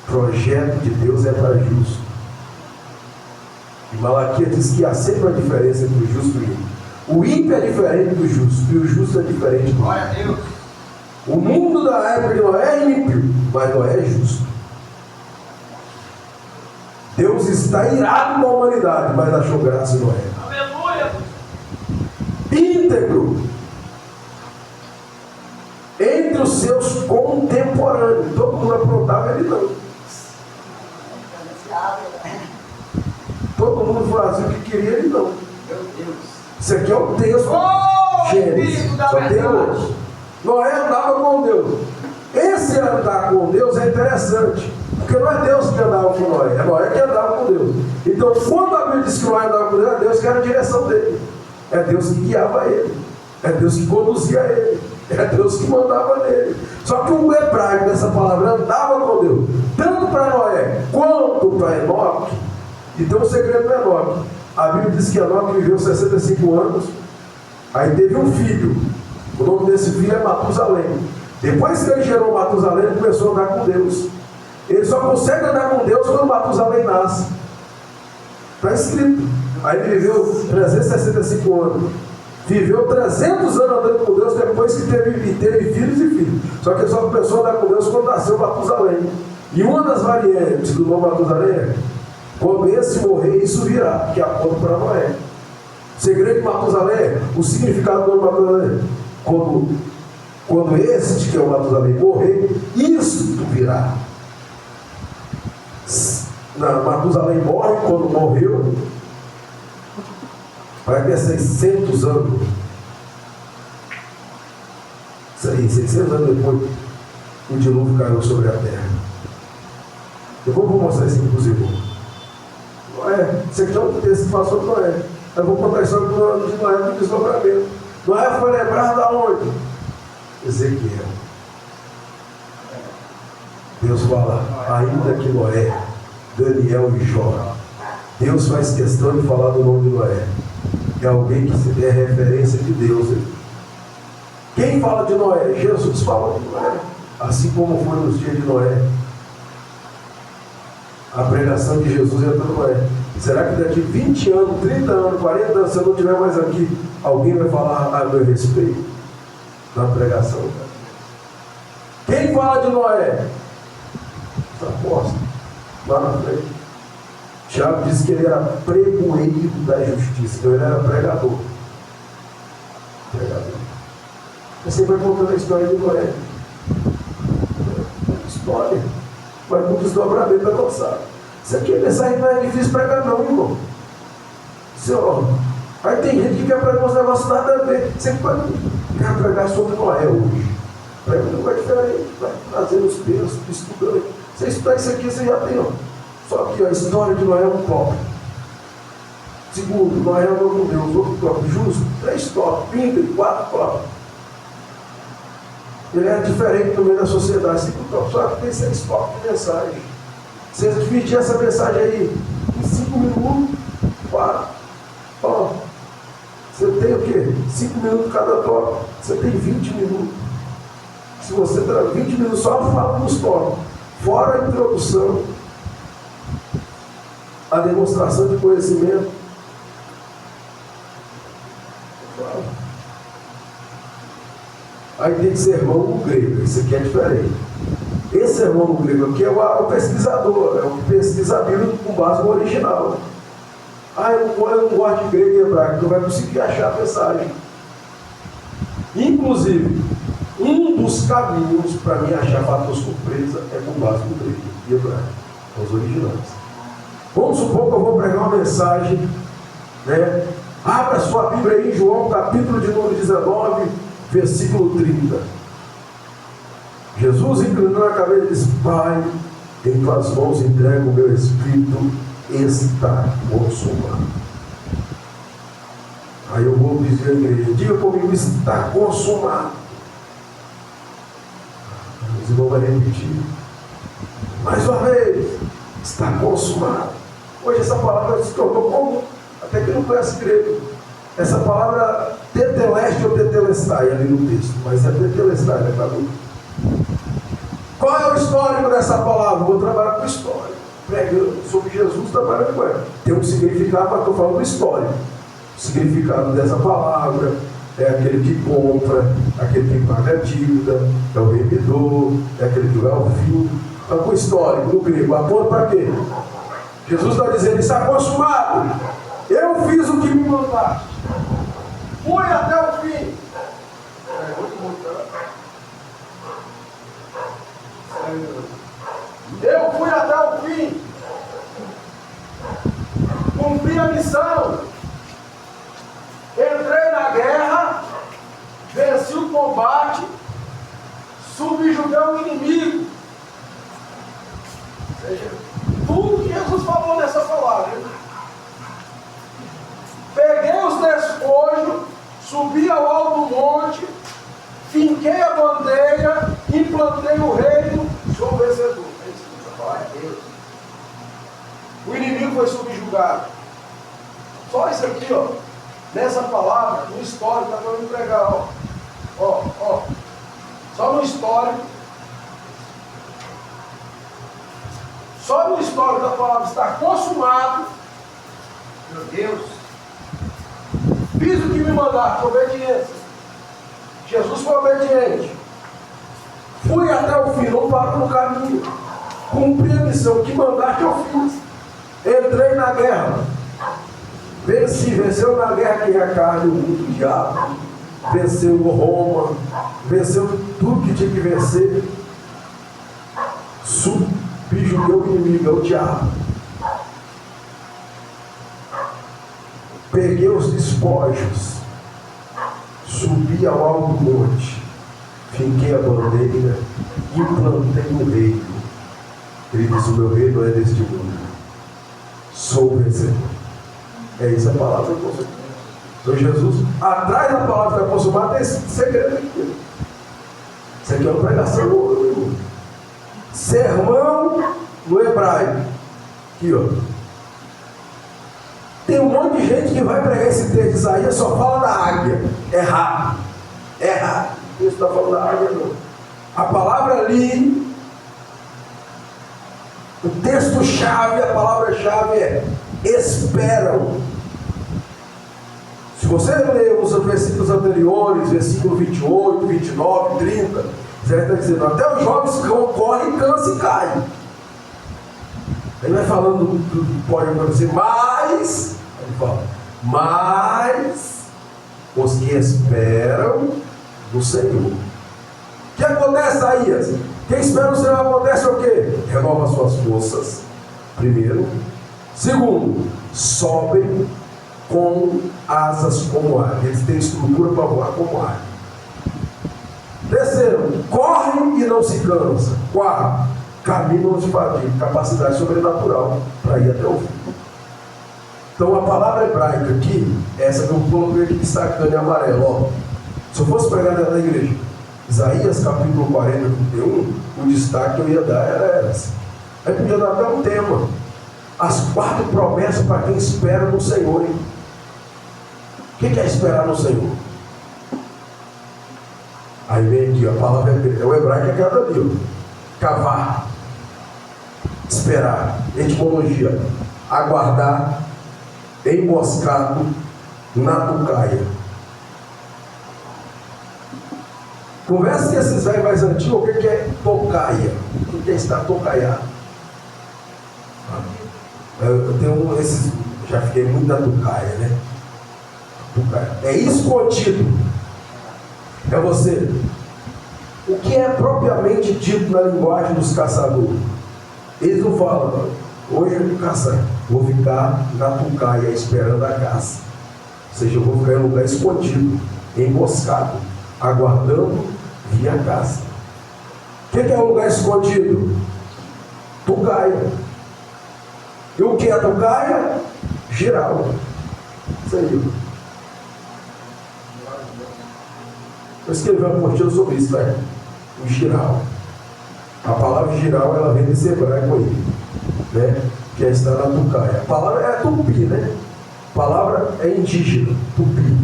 Projeto de Deus é para justo. E Malaquias diz que há sempre uma diferença entre o justo e o ímpio. O ímpio é diferente do justo, e o justo é diferente do ímpio. Glória a Deus. O mundo da época de Noé é ímpio, mas Noé é justo. Deus está irado com a humanidade, mas achou graça em Noé. Aleluia. Íntegro entre os seus contemporâneos. Todo mundo aprontava, ele não. Todo mundo fazia o que queria, ele não. Meu Deus. Isso aqui é o texto. Gênesis. Só tem hoje. Noé andava com Deus. Esse andar com Deus é interessante, porque não é Deus que andava com Noé, é Noé que andava com Deus. Então, quando a Bíblia diz que Noé andava com Deus, é Deus que era a direção dele, é Deus que guiava ele, é Deus que conduzia ele, é Deus que mandava nele. Só que o hebraico dessa palavra andava com Deus, tanto para Noé quanto para Enoque. E tem um segredo para Enoque. A Bíblia diz que Enoque viveu 65 anos, aí teve um filho. O nome desse filho é Matusalém. Depois que ele gerou Matusalém, ele começou a andar com Deus. Ele só consegue andar com Deus quando Matusalém nasce. Está escrito. Aí ele viveu 365 anos. Viveu 300 anos andando com Deus depois que teve filhos e filhos. Só que ele só começou a andar com Deus quando nasceu Matusalém. E uma das variantes do nome Matusalém é: quando esse morrer, isso virá, que aponta para Noé. O segredo de Matusalém, o significado do nome Matusalém: quando este, que é o Matusalém, morrer, isto virá. Matusalém morre, quando morreu, vai ter 600 anos. Isso aí, 600 anos depois, o dilúvio caiu sobre a terra. Eu vou mostrar isso para os irmãos. Noé, isso aqui é um texto que passou por Noé. Eu vou contar a história de Noé no desdobramento. Noé foi lembrado aonde? Ezequiel. Deus fala, ainda que Noé, Daniel e Jó. Deus faz questão de falar do nome de Noé. é alguém que é referência de Deus. Quem fala de Noé? Jesus fala de Noé, assim como foi nos dias de Noé. A pregação de Jesus entra no Noé. Será que daqui 20 anos, 30 anos, 40 anos, se eu não estiver mais aqui, alguém vai falar a meu respeito na pregação? Quem fala de Noé? Os apóstolos, lá na frente. Tiago disse que ele era pregoeiro da justiça, então ele era pregador. Você vai contando a história de Noé. História. Vai com desdobramento avançado. Isso aqui, mensagem não é difícil pregar não, irmão. Senhor, aí tem gente que quer pregar uns negócios nada a ver. Você quer pregar sobre Noé hoje. Prega um negócio diferente. Vai trazendo os textos, estudando. Você estudar isso aqui, você já tem, ó. Só que a história de Noé é um top. Segundo, Noé é um novo Deus, outro top. Justo, 3 top. 20, 4 top. Ele é diferente no meio da sociedade. 5 top. Só que tem 6 top de mensagem. Você dividir essa mensagem aí em 5 minutos, 4. Ó, você tem o quê? 5 minutos cada top. Você tem 20 minutos. Se você traz 20 minutos só falando dos top, fora a introdução, a demonstração de conhecimento. Aí tem sermão no grego, esse aqui é diferente. Esse sermão no grego aqui é o pesquisador, é o que pesquisa a Bíblia com base no original. Eu não gosto de grego e hebraico, não vai conseguir achar a mensagem. Inclusive, um dos caminhos para mim achar fator surpresa é com base no grego e hebraico, os originais. Vamos supor que eu vou pregar uma mensagem, né? Abra sua Bíblia aí em João, capítulo de número 19, versículo 30. Jesus, inclinando a cabeça, disse: Pai, em tuas mãos entrego o meu espírito, está consumado. Aí eu vou dizer à igreja: diga comigo, está consumado. Os irmãos vão repetir mais uma vez: está consumado. Hoje essa palavra se tornou comum, até que não conhece grego. Essa palavra teteleste ou tetelestai ali no texto, mas é tetelestai, né, para mim. Qual é o histórico dessa palavra? Vou trabalhar com história. Pregando sobre Jesus, trabalhando com ela. Tem um significado, mas estou falando história. O significado dessa palavra é aquele que compra, aquele que paga a dívida, é o vendedor, é aquele que vai ao fim. Então, com histórico, no grego, aponta para quê? Jesus está dizendo: está consumado. Eu fiz o que me mandaste. Fui até o fim. Eu fui até o fim. Cumpri a missão. Entrei na guerra. Venci o combate. Subjuguei o inimigo. Ou seja, tudo que Jesus falou nessa palavra. Peguei os despojos, subi ao alto monte, finquei a bandeira, implantei o reino, sou vencedor. É isso que eu vou falar, é Deus. O inimigo foi subjugado. Só isso aqui, ó, nessa palavra, no histórico, está para me pregar, ó. Só no histórico. Só no histórico da palavra está consumado. Meu Deus. Fiz o que me mandaste, obediência. Jesus foi obediente. Fui até o fim, não paro no caminho. Cumpri a missão, que mandaste eu fiz. Entrei na guerra. Venceu na guerra quem é a carne, o mundo, o diabo. Venceu Roma. Venceu tudo que tinha que vencer. Subjuguei o inimigo, é o diabo. Peguei os despojos, subi ao alto monte, finquei a bandeira, implantei o reino. Ele diz: o meu reino é deste mundo. Sou vencedor. É isso a palavra consumada. Então Jesus, atrás da palavra consumada, tem esse segredo aqui. Isso aqui é uma pregação boa. Sermão no hebraico. Aqui, ó. Tem um monte de de gente que vai pregar esse texto de Isaías só fala da águia. Errado. Errado. Isso está falando da águia, não. A palavra ali, o texto-chave, a palavra-chave é esperam. Se você ler os versículos anteriores, versículo 28, 29, 30, você vai estar dizendo, até os jovens correm, cansam e caem. Ele vai falando, pode acontecer, mas, ele fala, mas os que esperam no Senhor. O que acontece, Isaías? Quem espera no Senhor acontece o quê? Renova suas forças, primeiro. Segundo, sobem com asas como águia. Eles têm estrutura para voar como águia. Terceiro, correm e não se cansam. Quarto, caminham de fadiga, capacidade sobrenatural para ir até o fim. Então a palavra hebraica aqui, essa que eu coloquei aqui destacando em amarelo, ó. Se eu fosse pregar na igreja, Isaías capítulo 40, 31, o destaque que eu ia dar era essa. Aí podia dar até um tema. As 4 promessas para quem espera no Senhor, hein? O que é esperar no Senhor? Aí vem aqui, a palavra é o hebraico é aquela ali, ó. Cavar, esperar, etimologia, aguardar, emboscado, na tucaia. Conversa com esses velhos mais antigos, o que é tocaia? O que é estar tocaiado? Eu tenho esses, já fiquei muito na tucaia, né? Tucaia. É escondido. É você. O que é propriamente dito na linguagem dos caçadores? Eles não falam, hoje eu vou caçar, vou ficar na tucaia esperando a caça. Ou seja, eu vou ficar em um lugar escondido, emboscado, aguardando vir a caça. O que é um lugar escondido? Tucaia. E o que é tucaia? Giral. Isso aí. Eu escrevi uma apostila sobre isso, né? O giral. A palavra giral, ela vem desse hebraico aí, né? Que é estar na tucaia. A palavra é tupi, né? A palavra é indígena, tupi.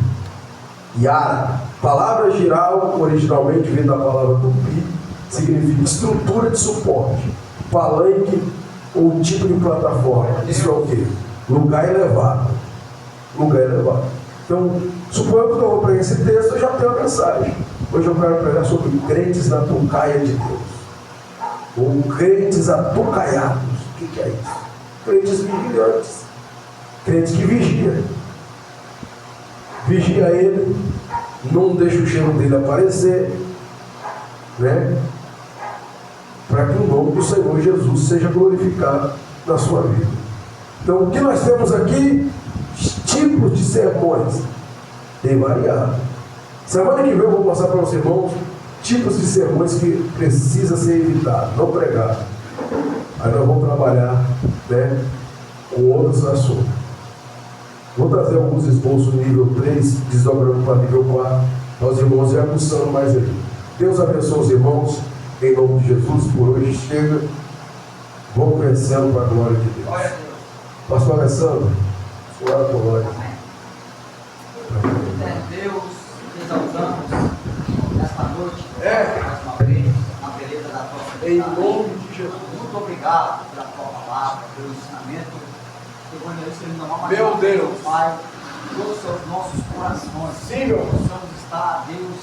Yara. A palavra giral, originalmente vem da palavra tupi, significa estrutura de suporte, palanque ou tipo de plataforma. Isso é o quê? Lugar elevado. Lugar elevado. Então, suponho que eu vou pregar esse texto, eu já tenho a mensagem. Hoje eu quero pregar sobre crentes na tucaia de Deus. Ou crentes atucaiados. O que é isso? Crentes vigilantes. Crentes que vigiam. Vigia ele, não deixa o cheiro dele aparecer, né? Para que o nome do Senhor Jesus seja glorificado na sua vida. Então, o que nós temos aqui? Tipos de sermões. Tem variado. Semana que vem eu vou mostrar para os irmãos tipos de sermões que precisa ser evitado, não pregado. Aí nós vamos trabalhar, né, com outros assuntos. Vou trazer alguns esboços no nível 3, desdobrando para nível 4, para os irmãos e aguçando mais aí. Deus abençoe os irmãos, em nome de Jesus, por hoje chega. Vamos crescendo para a glória de Deus. Pastor Alessandro, ora por nós. Deus, exaltamos nesta noite, mais uma vez, na beleza da tua vontade. Em nome de Jesus. Muito obrigado pela tua palavra, pelo ensinamento. Meu Deus, Pai, todos os nossos corações, sim, meu possamos estar, Deus,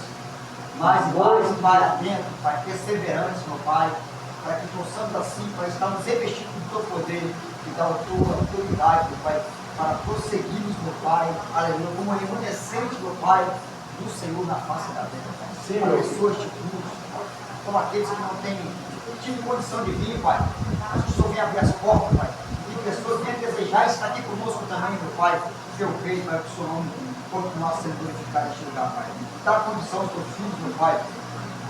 mais e mais, Pai, atento, Pai, perseverantes, meu Pai, para que possamos assim, Pai, estarmos revestidos do teu poder e da tua autoridade, meu Pai, para prosseguirmos, meu Pai, aleluia, como remanescente, meu Pai, do Senhor na face da terra, Pai. Sim, para pessoas de cruz, como aqueles que não têm tido condição de vir, Pai, mas que o Senhor venha abrir as portas, Pai. Pessoas venham desejar estar aqui conosco também, meu Pai, que eu creio, Pai, que o Senhor nome continuar sendo glorificado neste lugar, Pai. Dá condição aos teus filhos, meu Pai,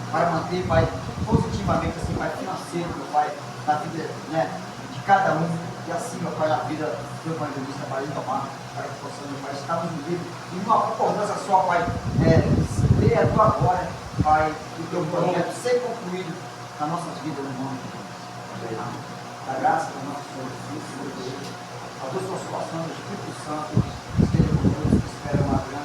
para manter, Pai, positivamente, assim, Pai, financeiro, meu Pai, na vida, né, de cada um, e assim, meu Pai, na vida do evangelista, Pai, tomar, para que possamos, meu Pai, estarmos unidos em uma concordância só, Pai, ver a tua glória, Pai, e o teu projeto ser concluído nas nossas vidas, no nome de Jesus. Amém. Da graça do nosso Senhor Jesus, a tua consolação do Espírito Santo, era uma grana